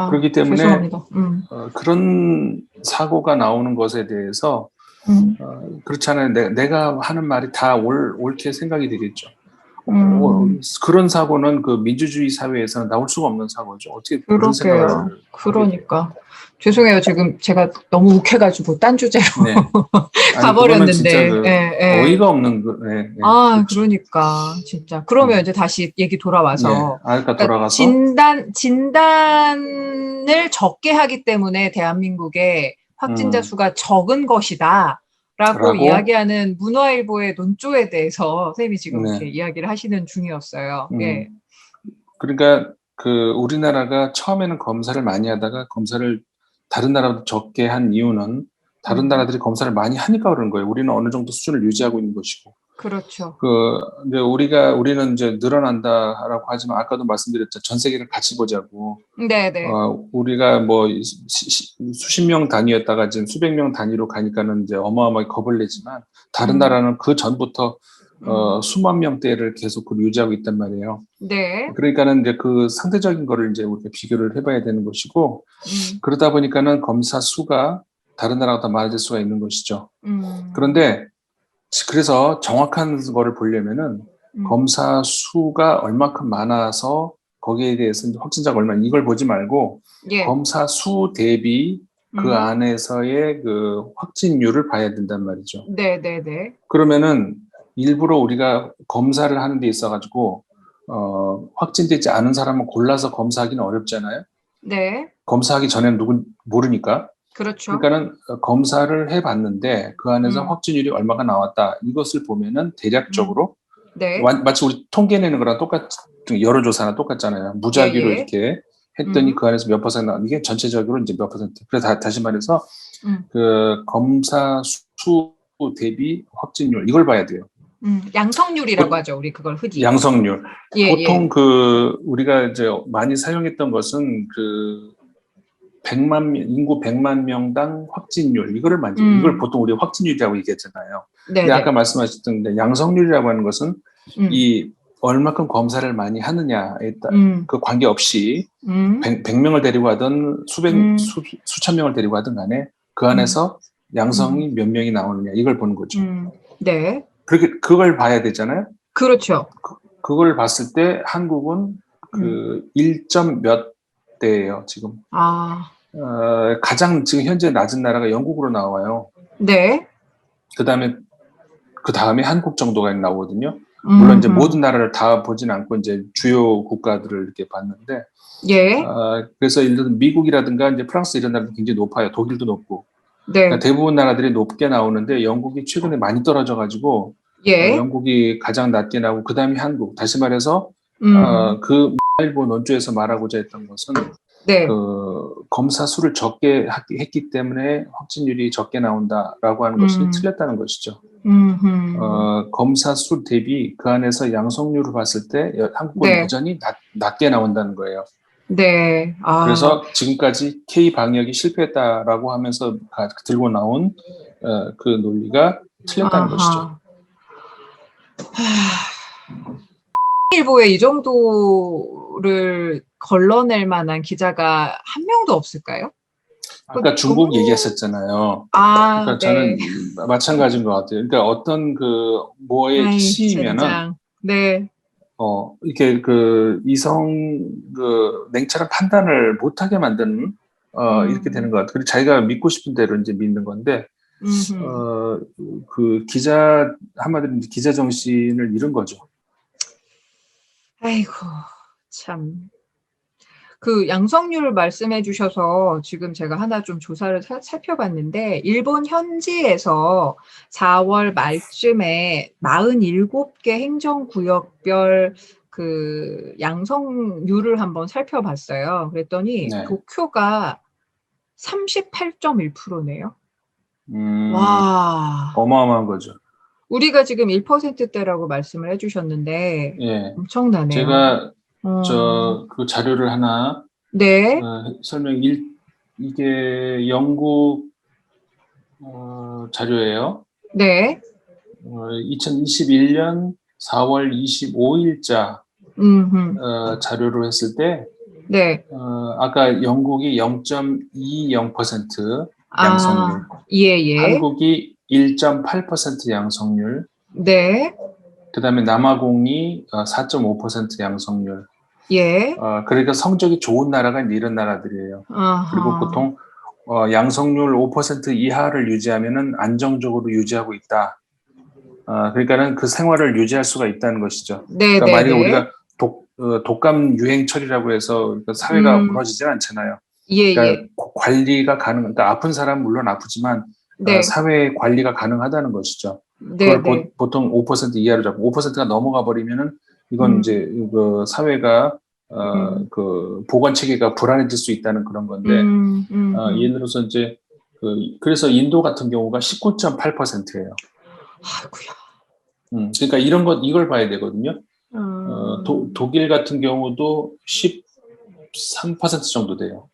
그렇기 때문에 그런 사고가 나오는 것에 대해서 그렇지 않아요. 내가 하는 말이 다 옳게 생각이 되겠죠. 그런 사고는 그 민주주의 사회에서는 나올 수가 없는 사고죠. 어떻게 그런 생각을 그러니까 죄송해요. 지금 제가 너무 욱해가지고 딴 주제로 가버렸는데 어이가 없는 그러니까 진짜 그러면 이제 다시 얘기 돌아와서 그러니까 진단을 적게 하기 때문에 대한민국의 확진자 수가 적은 것이다. 라고 이야기하는 문화일보의 논조에 대해서 선생님이 지금 이렇게 이야기를 하시는 중이었어요. 그러니까 그 우리나라가 처음에는 검사를 많이 하다가 검사를 다른 나라보다 적게 한 이유는 다른 나라들이 검사를 많이 하니까 그런 거예요. 우리는 어느 정도 수준을 유지하고 있는 것이고. 그렇죠. 근데 우리는 이제 늘어난다라고 하지만 아까도 말씀드렸죠. 전 세계를 같이 보자고. 네네. 우리가 뭐 수십 명 단위였다가 지금 수백 명 단위로 가니까는 이제 어마어마하게 겁을 내지만 다른 나라는 그 전부터 수만 명대를 계속 유지하고 있단 말이에요. 네. 그러니까는 이제 그 상대적인 거를 이제 우리가 비교를 해봐야 되는 것이고 그러다 보니까는 검사 수가 다른 나라보다 많아질 수가 있는 것이죠. 그런데 그래서 정확한 거를 보려면은 검사 수가 얼마큼 많아서 거기에 대해서 확진자가 얼마나 이걸 보지 말고 예. 검사 수 대비 그 안에서의 그 확진율을 봐야 된단 말이죠. 네네네. 그러면은 일부러 우리가 검사를 하는 데 있어가지고 확진되지 않은 사람을 골라서 검사하기는 어렵잖아요. 네. 검사하기 전에는 누군 모르니까. 그렇죠. 그러니까는 검사를 해봤는데 그 안에서 확진율이 얼마가 나왔다. 이것을 보면은 대략적으로 네. 마치 우리 통계 내는 거랑 여론조사나 똑같잖아요. 무작위로 예, 예. 이렇게 했더니 그 안에서 몇 퍼센트 나와. 이게 전체적으로 이제 몇 퍼센트. 그래서 다시 말해서 그 검사 수 대비 확진율 이걸 봐야 돼요. 양성률이라고 하죠. 우리 그걸 흔히. 양성률. 예, 보통 예. 그 우리가 이제 많이 사용했던 것은 그 인구 100만 명당 확진율 이거를 이걸 보통 우리 확진율이라고 얘기했잖아요. 근데 아까 말씀하셨던 양성률이라고 하는 것은 이 얼마큼 검사를 많이 하느냐에 따라 그 관계없이 100명을 데리고 하든 수천 명을 데리고 하든 간에 그 안에서 양성이 몇 명이 나오느냐 이걸 보는 거죠. 네. 그걸 봐야 되잖아요. 그렇죠. 그걸 봤을 때 한국은 그 1점 몇 대예요, 지금. 가장 지금 현재 낮은 나라가 영국으로 나와요. 네. 그 다음에 한국 정도가 나오거든요. 물론 이제 모든 나라를 다 보진 않고 이제 주요 국가들을 이렇게 봤는데, 예. 그래서 예를 들어 미국이라든가 이제 프랑스 이런 나라도 굉장히 높아요. 독일도 높고. 네. 그러니까 대부분 나라들이 높게 나오는데 영국이 최근에 많이 떨어져가지고 예. 영국이 가장 낮게 나오고 그 다음에 한국. 다시 말해서 그 일본 논조에서 말하고자 했던 것은 네. 그 검사 수를 적게 했기 때문에 확진율이 적게 나온다라고 하는 것이 틀렸다는 것이죠. 검사 수 대비 그 안에서 양성률을 봤을 때 한국은 여전히 낮게 나온다는 거예요. 네. 그래서 지금까지 K 방역이 실패했다라고 하면서 들고 나온 그 논리가 틀렸다는 것이죠. 일보에 이 정도를 걸러낼 만한 기자가 한 명도 없을까요? 아까 중국 얘기했었잖아요. 그러니까 저는 마찬가지인 것 같아요. 그러니까 어떤 그 뭐에 치이면은 네. 이렇게 그 이성 그 냉철한 판단을 못하게 만드는 이렇게 되는 것 같아요. 그리고 자기가 믿고 싶은 대로 이제 믿는 건데 그 한마디로 기자 정신을 잃은 거죠. 아이고 참. 그 양성률 말씀해 주셔서 지금 제가 하나 좀 조사를 살펴봤는데 일본 현지에서 4월 말쯤에 47개 행정구역별 그 양성률을 한번 살펴봤어요. 그랬더니 도쿄가 38.1%네요. 와. 어마어마한 거죠. 우리가 지금 1%대라고 말씀을 해주셨는데 엄청나네요. 제가 그 자료를 하나 이게 영국 자료예요. 네. 2021년 4월 25일자 자료로 했을 때 아까 영국이 0.20% 양성률, 한국이 1.8% 양성률, 그다음에 남아공이 4.5% 양성률. 그러니까 성적이 좋은 나라가 이런 나라들이에요. 그리고 보통 양성률 5% 이하를 유지하면은 안정적으로 유지하고 있다. 그러니까는 그 생활을 유지할 수가 있다는 것이죠. 그러니까 만약에 우리가 독감 유행철이라고 해서 사회가 무너지지 않잖아요. 그러니까 관리가 그러니까 아픈 사람 물론 아프지만 사회 관리가 가능하다는 것이죠. 그걸 보통 5% 이하로 잡고 5%가 넘어가 버리면은 이건 이제 그 사회가 그 보건 체계가 불안해질 수 있다는 그런 건데 예를 들어서 이제 그래서 인도 같은 경우가 19.8%예요. 아이고야. 그러니까 이걸 봐야 되거든요. 독일 같은 경우도 13% 정도 돼요.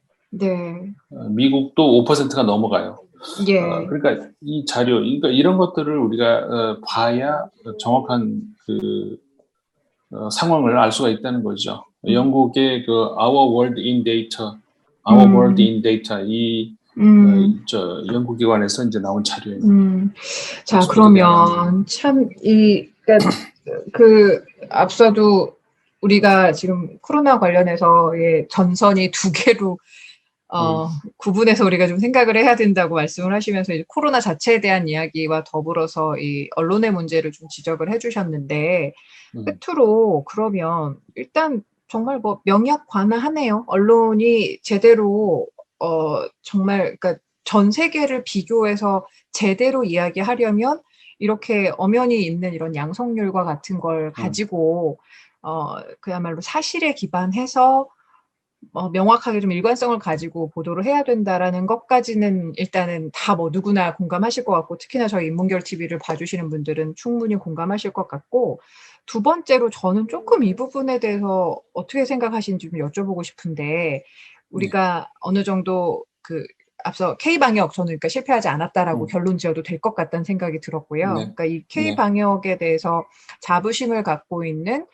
미국도 5%가 넘어가요. 그러니까 이 자료, 그러니까 이런 것들을 우리가 봐야 정확한 그 상황을 알 수가 있다는 거죠. 영국의 그 Our World in Data, Our World in Data 저 연구기관에서 이제 나온 자료예요. 자, 그러면 참 그러니까 그 앞서도 우리가 지금 코로나 관련해서의 전선이 두 개로 구분해서 우리가 좀 생각을 해야 된다고 말씀을 하시면서 이제 코로나 자체에 대한 이야기와 더불어서 이 언론의 문제를 좀 지적을 해주셨는데 끝으로 그러면 일단 정말 뭐 명약관화하네요. 언론이 제대로 정말 그러니까 전 세계를 비교해서 제대로 이야기하려면 이렇게 엄연히 있는 이런 양성률과 같은 걸 가지고 그야말로 사실에 기반해서 명확하게 좀 일관성을 가지고 보도를 해야 된다라는 것까지는 일단은 다 뭐 누구나 공감하실 것 같고 특히나 저희 인문결 TV를 봐주시는 분들은 충분히 공감하실 것 같고 두 번째로 저는 조금 이 부분에 대해서 어떻게 생각하시는지 좀 여쭤보고 싶은데 우리가 어느 정도 앞서 K방역 저는 그러니까 실패하지 않았다라고 결론 지어도 될 것 같다는 생각이 들었고요. 그러니까 이 K방역에 대해서 자부심을 갖고 있는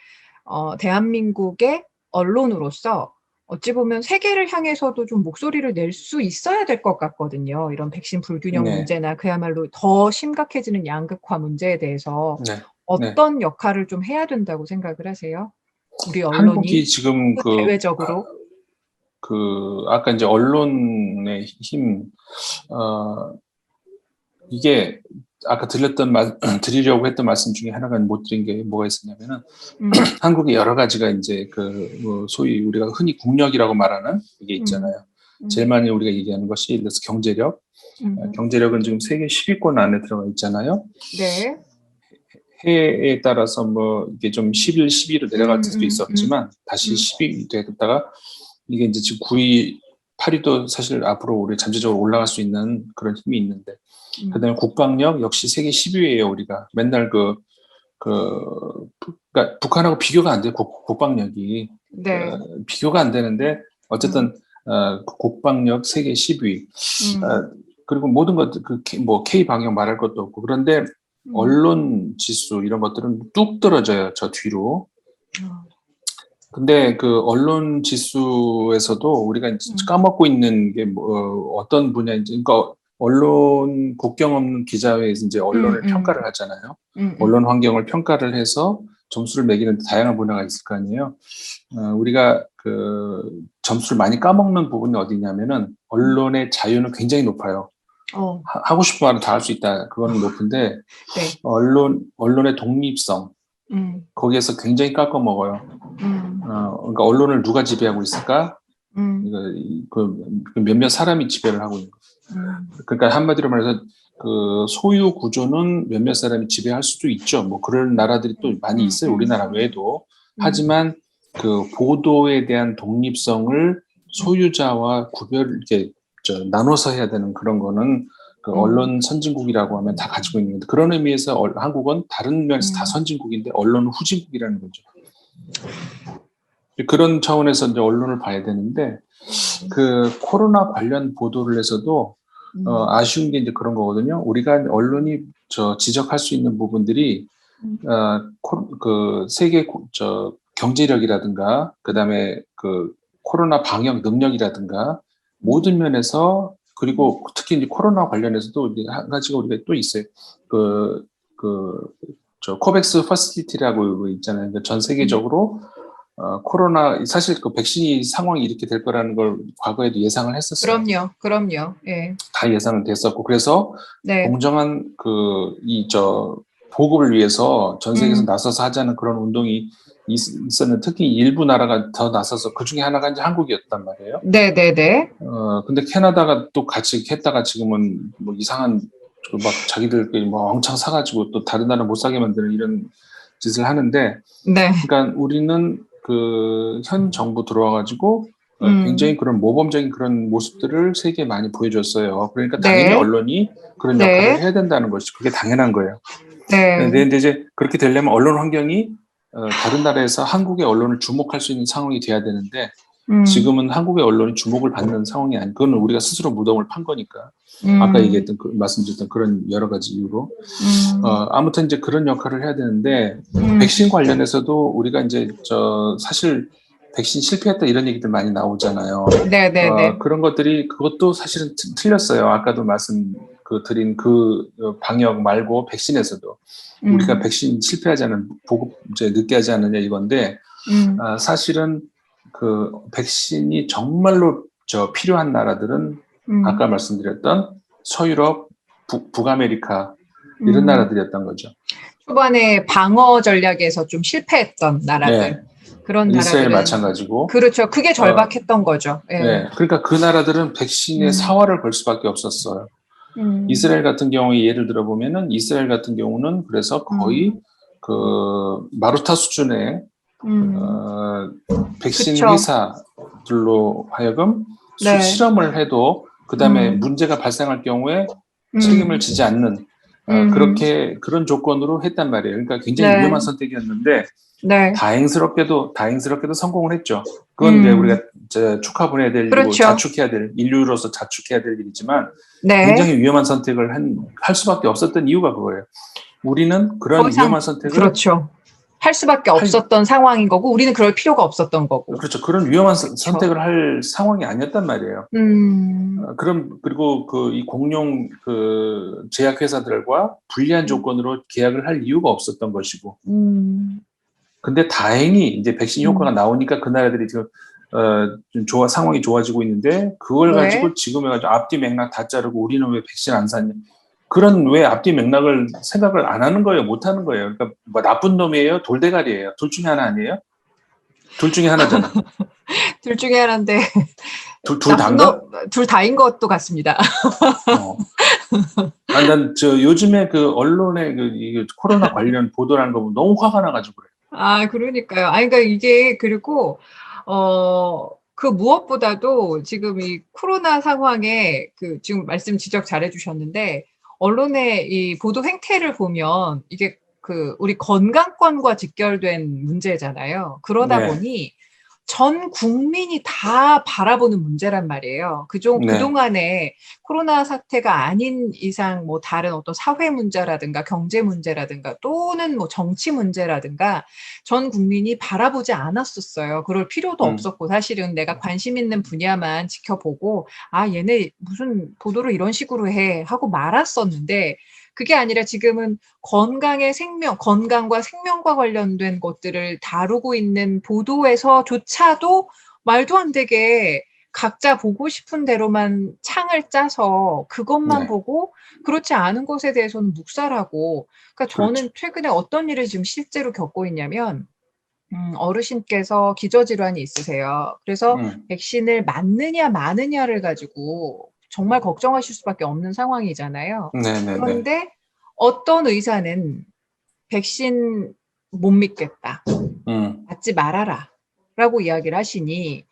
대한민국의 언론으로서 어찌 보면 세계를 향해서도 좀 목소리를 낼 수 있어야 될 것 같거든요. 이런 백신 불균형 문제나 그야말로 더 심각해지는 양극화 문제에 대해서 어떤 역할을 좀 해야 된다고 생각을 하세요? 우리 언론이 한국이 지금 대외적으로 아까 이제 언론의 힘 이게 아까 드리려고 했던 말씀 중에 하나가 못 드린 게 뭐가 있었냐면은 한국에 여러 가지가 이제 소위 우리가 흔히 국력이라고 말하는 이게 있잖아요. 제일 많이 우리가 얘기하는 것이 그래서 경제력. 경제력은 지금 세계 10위권 안에 들어가 있잖아요. 네. 해에 따라서 뭐 이게 좀 11, 12로 내려갈 수도 있었지만 다시 10위 됐다가 이게 이제 지금 9위, 8위도 사실 앞으로 우리 잠재적으로 올라갈 수 있는 그런 힘이 있는데 그다음에 국방력 역시 세계 10위예요. 우리가 맨날 그러니까 북한하고 비교가 안 돼요. 국방력이 비교가 안 되는데 어쨌든 국방력 세계 10위 그리고 모든 것들 뭐 K 방역 말할 것도 없고 그런데 언론 지수 이런 것들은 뚝 떨어져요. 저 뒤로. 근데 그 언론 지수에서도 우리가 이제 까먹고 있는 게 어떤 분야인지, 그러니까 언론 국경 없는 기자회에서 이제 언론을 평가를 하잖아요. 언론 환경을 평가를 해서 점수를 매기는 다양한 분야가 있을 거 아니에요. 우리가 점수를 많이 까먹는 부분이 어디냐면은 언론의 자유는 굉장히 높아요. 하고 싶은 말은 다 할 수 있다. 그거는 높은데 언론의 독립성 거기에서 굉장히 깎아먹어요. 그러니까 언론을 누가 지배하고 있을까? 몇몇 사람이 지배를 하고 있는 거예요. 그러니까 한마디로 말해서 소유 구조는 몇몇 사람이 지배할 수도 있죠. 뭐 그런 나라들이 또 많이 있어요. 우리나라 외에도. 하지만 보도에 대한 독립성을 소유자와 이렇게 나눠서 해야 되는 그런 거는 언론 선진국이라고 하면 다 가지고 있는 건데 그런 의미에서 한국은 다른 면에서 다 선진국인데 언론은 후진국이라는 거죠. 그런 차원에서 이제 언론을 봐야 되는데 코로나 관련 보도를 해서도 아쉬운 게 이제 그런 거거든요. 우리가 언론이 지적할 수 있는 부분들이 세계 경제력이라든가 그다음에 코로나 방역 능력이라든가 모든 면에서 그리고 특히 이제 코로나 관련해서도 한 가지가 우리가 또 있어요. 코백스 퍼시리티라고 있잖아요. 그러니까 전 세계적으로 코로나 사실 백신이 상황이 이렇게 될 거라는 걸 과거에도 예상을 했었어요. 그럼요. 예. 다 예상은 됐었고 그래서 공정한 보급을 위해서 전 세계에서 나서서 하자는 그런 운동이 있었는데 특히 일부 나라가 더 나서서 그 중에 하나가 이제 한국이었단 말이에요. 네네네. 근데 캐나다가 또 같이 했다가 지금은 뭐 이상한 막 자기들끼리 뭐 왕창 사가지고 또 다른 나라 못 사게 만드는 이런 짓을 하는데. 그러니까 우리는 현 정부 들어와가지고 굉장히 그런 모범적인 그런 모습들을 세계에 많이 보여줬어요. 그러니까 당연히 언론이 그런 역할을 해야 된다는 것이 그게 당연한 거예요. 근데 이제 그렇게 되려면 언론 환경이 다른 나라에서 한국의 언론을 주목할 수 있는 상황이 돼야 되는데 지금은 한국의 언론이 주목을 받는 상황이 아니고 그건 우리가 스스로 무덤을 판 거니까 아까 얘기했던 말씀드렸던 그런 여러 가지 이유로 아무튼 이제 그런 역할을 해야 되는데 백신 관련해서도 우리가 이제 사실 백신 실패했다 이런 얘기들 많이 나오잖아요. 그런 것들이 그것도 사실은 틀렸어요. 아까도 드린 방역 말고 백신에서도 우리가 백신 실패하지 않은 보급 이제 늦게 하지 않느냐 이건데 사실은 그 백신이 정말로 필요한 나라들은 아까 말씀드렸던 서유럽, 북아메리카 이런 나라들이었던 거죠. 초반에 방어 전략에서 좀 실패했던 나라들. 네. 그런 이스라엘 나라들은 마찬가지고. 그렇죠. 그게 절박했던 거죠. 예. 네. 그러니까 그 나라들은 백신에 사활을 걸 수밖에 없었어요. 이스라엘 같은 경우에 예를 들어 보면은 이스라엘 같은 경우는 그래서 거의 그 마루타 수준의 백신 그쵸. 회사들로 하여금 네. 실험을 해도 그 다음에 문제가 발생할 경우에 책임을 지지 않는 그런 조건으로 했단 말이에요. 그러니까 굉장히 네. 위험한 선택이었는데 네. 다행스럽게도 성공을 했죠. 그건 이제 우리가 축하 보내야 될 일이고 그렇죠. 자축해야 될 인류로서 자축해야 될 일이지만 네. 굉장히 위험한 선택을 할 수밖에 없었던 이유가 그거예요. 우리는 그런 위험한 선택을 그렇죠. 할 수밖에 없었던 상황인 거고 우리는 그럴 필요가 없었던 거고. 그렇죠. 그런 위험한 선택을 할 상황이 아니었단 말이에요. 그리고 이 공룡 제약회사들과 불리한 조건으로 계약을 할 이유가 없었던 것이고. 근데 다행히 이제 백신 효과가 나오니까 그 나라들이 지금 좀 상황이 좋아지고 있는데 그걸 가지고 지금 해가지고 앞뒤 맥락 다 자르고 우리는 왜 백신 안 샀냐. 그런 왜 앞뒤 맥락을 생각을 안 하는 거예요. 못 하는 거예요. 그러니까 뭐 나쁜 놈이에요? 돌대가리예요? 둘 중에 하나 아니에요? 둘 중에 하나잖아. 둘 중에 하나인데. 둘 다인가? 둘 다인 것도 같습니다. 난 요즘에 그 언론에 이 코로나 관련 보도라는 거 보면 너무 화가 나가지고 그래요. 아, 그러니까요. 아니, 그러니까 이게 그리고 그 무엇보다도 지금 이 코로나 상황에 지금 말씀 지적 잘해 주셨는데 언론의 이 보도 행태를 보면 이게 우리 건강권과 직결된 문제잖아요. 그러다 보니 전 국민이 다 바라보는 문제란 말이에요. 그동안에 코로나 사태가 아닌 이상 뭐 다른 어떤 사회 문제라든가 경제 문제라든가 또는 뭐 정치 문제라든가 전 국민이 바라보지 않았었어요. 그럴 필요도 없었고 사실은 내가 관심 있는 분야만 지켜보고 얘네 무슨 보도를 이런 식으로 해 하고 말았었는데 그게 아니라 지금은 건강과 생명과 관련된 것들을 다루고 있는 보도에서조차도 말도 안 되게 각자 보고 싶은 대로만 창을 짜서 그것만 보고 그렇지 않은 것에 대해서는 묵살하고 그러니까 저는 최근에 어떤 일을 지금 실제로 겪고 있냐면 어르신께서 기저질환이 있으세요. 그래서 백신을 맞느냐 마느냐를 가지고 정말 걱정하실 수밖에 없는 상황이잖아요. 그런데 어떤 의사는 백신 못 믿겠다. 맞지 말아라. 라고 이야기를 하시니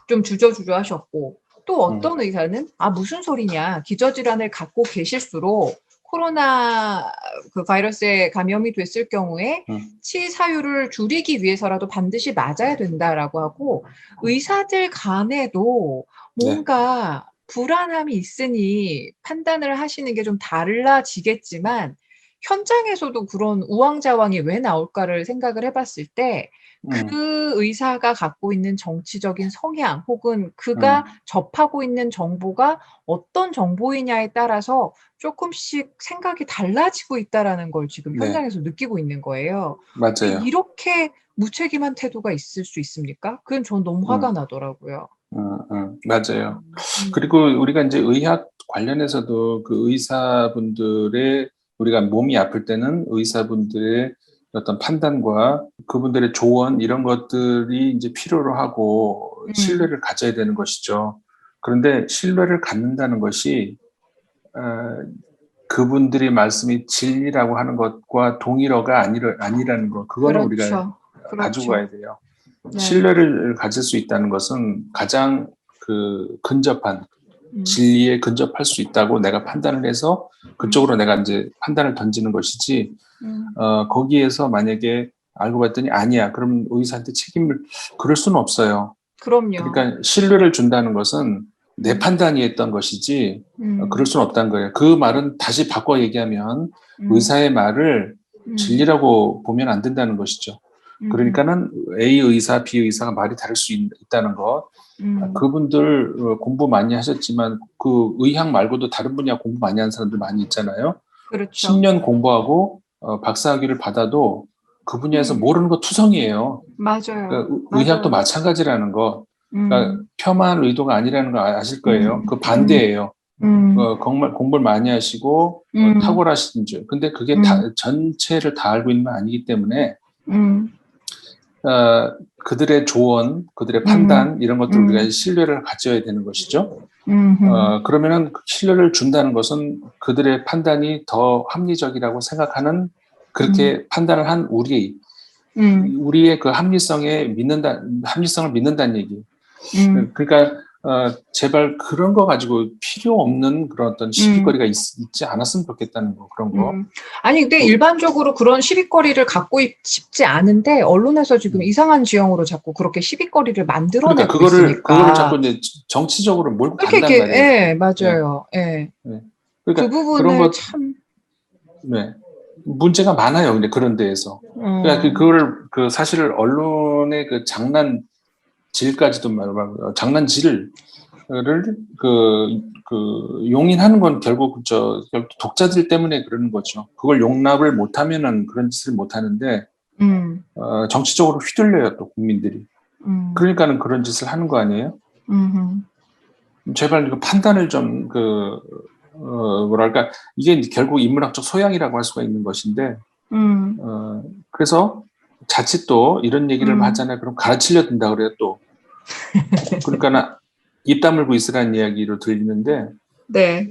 좀 주저주저하셨고 또 어떤 의사는 무슨 소리냐. 기저질환을 갖고 계실수록 코로나 바이러스에 감염이 됐을 경우에 치사율을 줄이기 위해서라도 반드시 맞아야 된다라고 하고 의사들 간에도 뭔가 불안함이 있으니 판단을 하시는 게 좀 달라지겠지만 현장에서도 그런 우왕좌왕이 왜 나올까를 생각을 해봤을 때 그 의사가 갖고 있는 정치적인 성향 혹은 그가 접하고 있는 정보가 어떤 정보이냐에 따라서 조금씩 생각이 달라지고 있다라는 걸 지금 현장에서 느끼고 있는 거예요. 맞아요. 이렇게 무책임한 태도가 있을 수 있습니까? 그건 전 너무 화가 나더라고요. 맞아요. 그리고 우리가 이제 의학 관련해서도 그 의사분들의 우리가 몸이 아플 때는 의사분들의 어떤 판단과 그분들의 조언 이런 것들이 이제 필요로 하고 신뢰를 가져야 되는 것이죠. 그런데 신뢰를 갖는다는 것이 그분들의 말씀이 진리라고 하는 것과 동일어가 아니라는 것, 그거는 우리가 가지고 가야 돼요. 신뢰를 가질 수 있다는 것은 가장 근접한 진리에 근접할 수 있다고 내가 판단을 해서 그쪽으로 내가 이제 판단을 던지는 것이지 거기에서 만약에 알고 봤더니 아니야. 그럼 의사한테 책임을 그럴 수는 없어요. 그럼요. 그러니까 신뢰를 준다는 것은 내 판단이었던 것이지 그럴 수는 없다는 거예요. 그 말은 다시 바꿔 얘기하면 의사의 말을 진리라고 보면 안 된다는 것이죠. 그러니까는 A 의사, B 의사가 말이 다를 수 있다는 것. 그분들 공부 많이 하셨지만 그 의학 말고도 다른 분야 공부 많이 한 사람들 많이 있잖아요. 그렇죠. 10년 공부하고 박사학위를 받아도 그 분야에서 모르는 거 투성이에요. 맞아요. 그러니까 의학도 마찬가지라는 거. 그러니까 폄하한 의도가 아니라는 거 아실 거예요. 그 반대예요. 정말 공부를 많이 하시고 탁월하신 줄. 근데 그게 전체를 다 알고 있는 건 아니기 때문에 그들의 조언, 그들의 판단 이런 것들 우리가 신뢰를 가져야 되는 것이죠. 그러면은 신뢰를 준다는 것은 그들의 판단이 더 합리적이라고 생각하는 그렇게 판단을 한 우리의 그 합리성을 믿는다는 얘기. 그러니까 제발 그런 거 가지고 필요 없는 그런 어떤 시비거리가 있지 않았으면 좋겠다는 거, 그런 거. 아니, 근데 일반적으로 그런 시비거리를 갖고 싶지 않은데, 언론에서 지금 이상한 지형으로 자꾸 그렇게 시비거리를 만들어내고 있으니까. 그거를 자꾸 이제 정치적으로 몰고 간단 말이에요. 예, 맞아요. 예. 그러니까 그 부분을 그런 것, 참. 네. 문제가 많아요, 근데 그런 데에서. 그러니까 그거를, 사실 언론의 그 장난질까지도 말하고, 장난질을, 용인하는 건 결국 독자들 때문에 그러는 거죠. 그걸 용납을 못하면은 그런 짓을 못하는데, 정치적으로 휘둘려요, 또 국민들이. 그러니까는 그런 짓을 하는 거 아니에요? 제발 이거 판단을 좀, 뭐랄까, 이게 결국 인문학적 소양이라고 할 수가 있는 것인데, 그래서 자칫 또 이런 얘기를 하잖아요. 그럼 가르치려 든다 그래요, 또. 그러니까 입 다물고 있으라는 이야기로 들리는데, 네.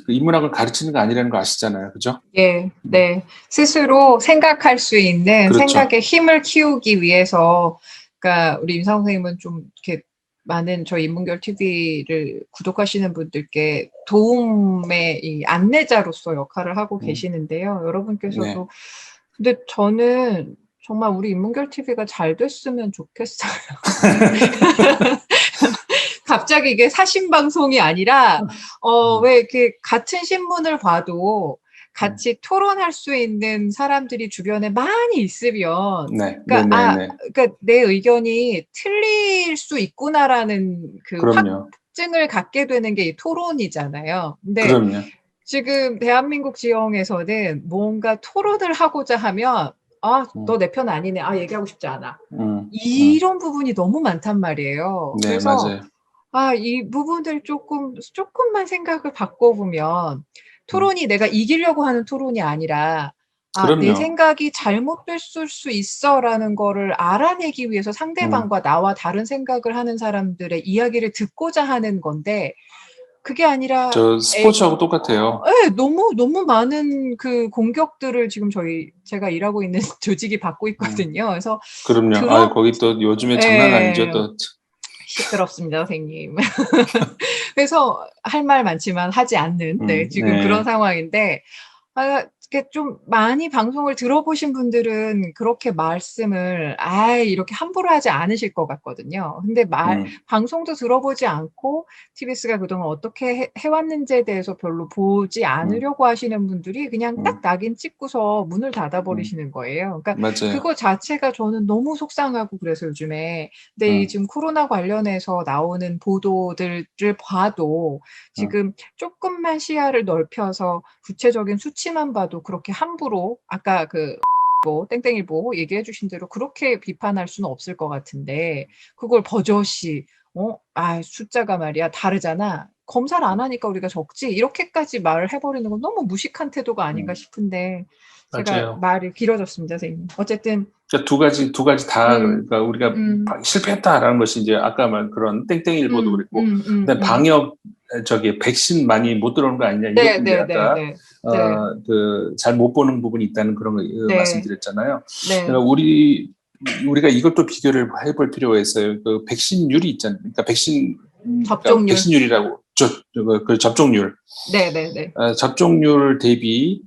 인문학을 가르치는 거 아니라는 거 아시잖아요. 그죠? 예, 네. 스스로 생각할 수 있는 그렇죠. 생각의 힘을 키우기 위해서, 그러니까 우리 임상 선생님은 좀 이렇게 많은 저희 인문결 TV를 구독하시는 분들께 도움의 이 안내자로서 역할을 하고 계시는데요. 여러분께서도. 네. 근데 저는 정말 우리 인문결 TV가 잘 됐으면 좋겠어요. 갑자기 이게 사심 방송이 아니라, 왜 이렇게 같은 신문을 봐도 같이 토론할 수 있는 사람들이 주변에 많이 있으면, 네. 그러니까 내 의견이 틀릴 수 있구나라는 그 그럼요. 확증을 갖게 되는 게 이 토론이잖아요. 근데 그럼요. 지금 대한민국 지형에서는 뭔가 토론을 하고자 하면, 너 내 편 아니네. 얘기하고 싶지 않아. 이런 부분이 너무 많단 말이에요. 네, 그래서 맞아요. 이 부분들 조금만 생각을 바꿔보면 토론이 내가 이기려고 하는 토론이 아니라 내 생각이 잘못됐을 수 있어라는 거를 알아내기 위해서 상대방과 나와 다른 생각을 하는 사람들의 이야기를 듣고자 하는 건데 그게 아니라 저 스포츠하고 똑같아요. 네, 너무 많은 그 공격들을 지금 제가 일하고 있는 조직이 받고 있거든요. 그래서 그럼요. 거기 또 요즘에 장난 아니죠. 또 시끄럽습니다, 선생님. 그래서 할 말 많지만 하지 않는 지금 그런 상황인데 이렇게 좀 많이 방송을 들어보신 분들은 그렇게 말씀을 이렇게 함부로 하지 않으실 것 같거든요. 근데 방송도 들어보지 않고 TBS가 그동안 어떻게 해왔는지에 대해서 별로 보지 않으려고 하시는 분들이 그냥 딱 낙인 찍고서 문을 닫아버리시는 거예요. 그러니까 맞아요. 그거 자체가 저는 너무 속상하고 그래서 요즘에 근데 이 지금 코로나 관련해서 나오는 보도들을 봐도 지금 조금만 시야를 넓혀서 구체적인 수치만 봐도 그렇게 함부로 아까 땡땡일보 얘기해 주신 대로 그렇게 비판할 수는 없을 것 같은데 그걸 버젓이 숫자가 말이야 다르잖아. 검사를 안 하니까 우리가 적지 이렇게까지 말을 해버리는 건 너무 무식한 태도가 아닌가 싶은데 제가 맞아요. 말이 길어졌습니다, 선생님. 어쨌든 그러니까 두 가지 다 그러니까 우리가 실패했다라는 것이 이제 아까 말 그런 땡땡일보도 그랬고 근데 방역 백신 많이 못 들어오는 거 아니냐 이것도 이제 아까 잘 못 보는 부분이 있다는 그런 거 말씀드렸잖아요. 그러니까 우리가 이것도 비교를 해볼 필요가 있어요. 그 백신율이 있잖아요. 그러니까 백신율이라고 그 접종률. 접종률 대비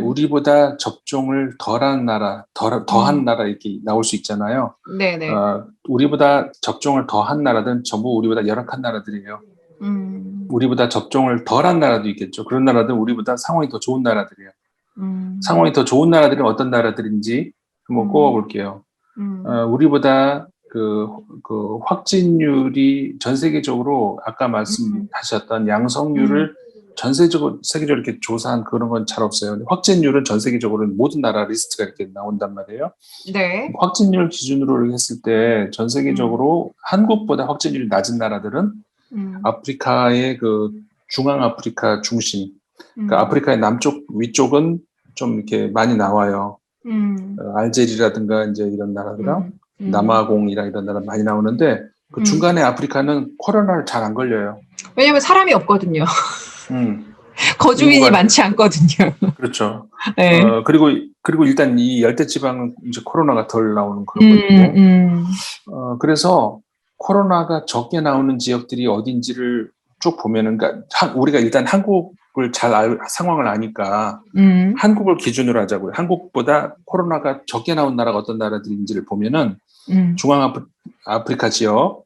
우리보다 접종을 덜한 나라, 더한 나라 이렇게 나올 수 있잖아요. 우리보다 접종을 더한 나라들은 전부 우리보다 열악한 나라들이에요. 우리보다 접종을 덜한 나라도 있겠죠. 그런 나라들은 우리보다 상황이 더 좋은 나라들이에요. 상황이 더 좋은 나라들은 어떤 나라들인지 한번 꼽아볼게요. 우리보다 그 확진율이 전 세계적으로 아까 말씀하셨던 양성률을 전 세계적으로 이렇게 조사한 그런 건 잘 없어요. 확진율은 전 세계적으로 모든 나라 리스트가 이렇게 나온단 말이에요. 네. 확진율 기준으로 했을 때 전 세계적으로 한국보다 확진율이 낮은 나라들은 아프리카의 그 중앙 아프리카 중심, 그 아프리카의 남쪽 위쪽은 좀 이렇게 많이 나와요. 알제리라든가 이제 이런 나라들랑 남아공이랑 이런 나라 많이 나오는데 그 중간에 아프리카는 코로나를 잘 안 걸려요. 왜냐면 사람이 없거든요. 거주민이 많지 않거든요. 그렇죠. 네. 그리고 일단 이 열대 지방은 이제 코로나가 덜 나오는 그런 거고. 그래서 코로나가 적게 나오는 지역들이 어딘지를 쭉 보면은, 그러니까 우리가 일단 한국을 상황을 아니까 한국을 기준으로 하자고요. 한국보다 코로나가 적게 나온 나라가 어떤 나라들인지를 보면은 중앙 아프리카 지역,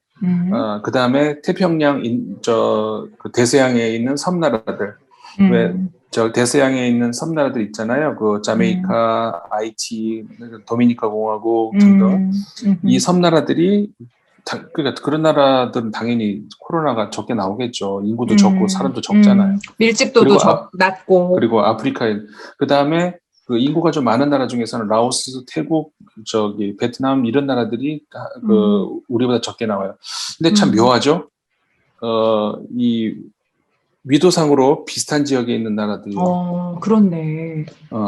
그 다음에 태평양 그 대서양에 있는 섬나라들, 왜 저 대서양에 있는 섬나라들 있잖아요. 그 자메이카, 아이티, 도미니카 공화국 등등 이 섬나라들이 그러니까 그런 나라들은 당연히 코로나가 적게 나오겠죠. 인구도 적고 사람도 적잖아요. 밀집도도 낮고. 그리고 아프리카에 그 다음에 그 인구가 좀 많은 나라 중에서는 라오스, 태국, 베트남 이런 나라들이 그 우리보다 적게 나와요. 근데 참 묘하죠. 이 위도상으로 비슷한 지역에 있는 나라들이. 그렇네.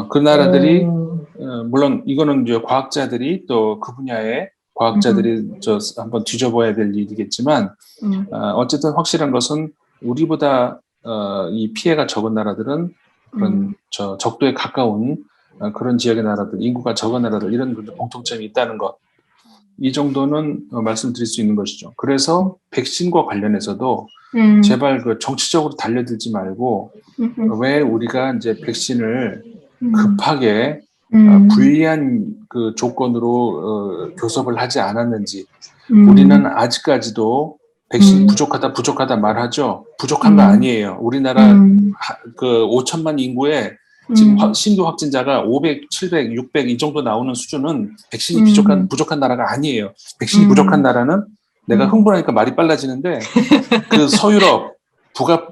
그 나라들이 물론 이거는 이제 과학자들이 또 그 분야의 과학자들이 한번 뒤져봐야 될 일이겠지만 어쨌든 확실한 것은 우리보다 이 피해가 적은 나라들은 그런 적도에 가까운 그런 지역의 나라들, 인구가 적은 나라들 이런 공통점이 있다는 것. 이 정도는 말씀드릴 수 있는 것이죠. 그래서 백신과 관련해서도 제발 그 정치적으로 달려들지 말고 왜 우리가 이제 백신을 급하게 불리한 그 조건으로 교섭을 하지 않았는지. 우리는 아직까지도 백신 부족하다 말하죠. 부족한 거 아니에요. 우리나라 그 5천만 인구에 지금 신규 확진자가 500, 700, 600 이 정도 나오는 수준은 백신이 부족한 나라가 아니에요. 백신이 부족한 나라는 내가 흥분하니까 말이 빨라지는데 그 서유럽,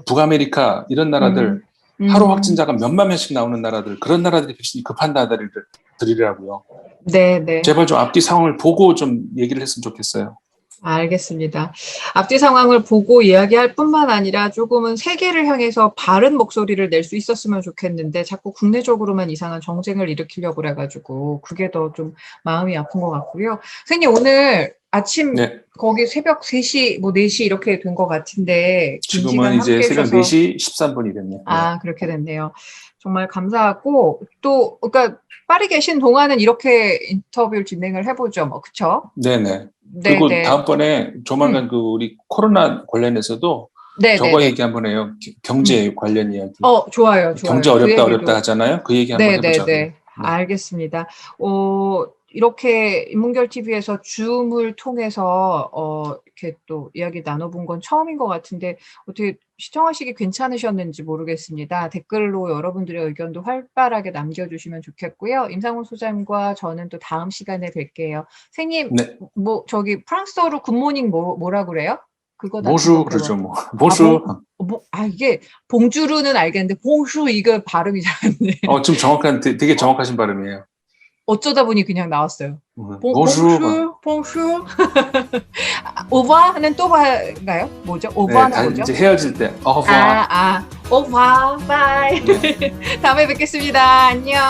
북아메리카 이런 나라들 하루 확진자가 몇만 명씩 나오는 나라들, 그런 나라들이 백신이 급한 나라들이라고요. 네. 제발 좀 앞뒤 상황을 보고 좀 얘기를 했으면 좋겠어요. 알겠습니다. 앞뒤 상황을 보고 이야기할 뿐만 아니라 조금은 세계를 향해서 바른 목소리를 낼 수 있었으면 좋겠는데 자꾸 국내적으로만 이상한 정쟁을 일으키려고 그래가지고 그게 더 좀 마음이 아픈 것 같고요. 선생님 오늘 아침 거기 새벽 3시, 4시 이렇게 된 것 같은데 지금은 이제 새벽 4시 13분이 됐네요. 그렇게 됐네요. 정말 감사하고 또 그러니까 파리 계신 동안은 이렇게 인터뷰를 진행을 해보죠. 뭐 그렇죠? 네네. 그리고 다음번에 조만간 그 우리 코로나 관련해서도 저거 얘기 한번 해요. 경제 관련 이야기. 좋아요. 경제 어렵다 하잖아요. 그 얘기 한번 해보자고요. 네. 알겠습니다. 이렇게 인문결 TV에서 줌을 통해서 이렇게 또 이야기 나눠본 건 처음인 것 같은데 어떻게 시청하시기 괜찮으셨는지 모르겠습니다. 댓글로 여러분들의 의견도 활발하게 남겨주시면 좋겠고요. 임상훈 소장과 저는 또 다음 시간에 뵐게요. 선생님, 뭐 저기 프랑스어로 굿모닝 뭐라 그래요? 그거 보슈 그러죠 뭐. 보슈. 이게 봉주르는 알겠는데 봉슈 이거 발음이 잘 안 돼요. 좀 되게 정확하신 발음이에요. 어쩌다 보니 그냥 나왔어요. 봉슈. 오바는 또 봐가요? 뭐죠? 오바는 뭐죠? 이제 헤어질 때. 오바, 바이. 다음에 뵙겠습니다. 안녕.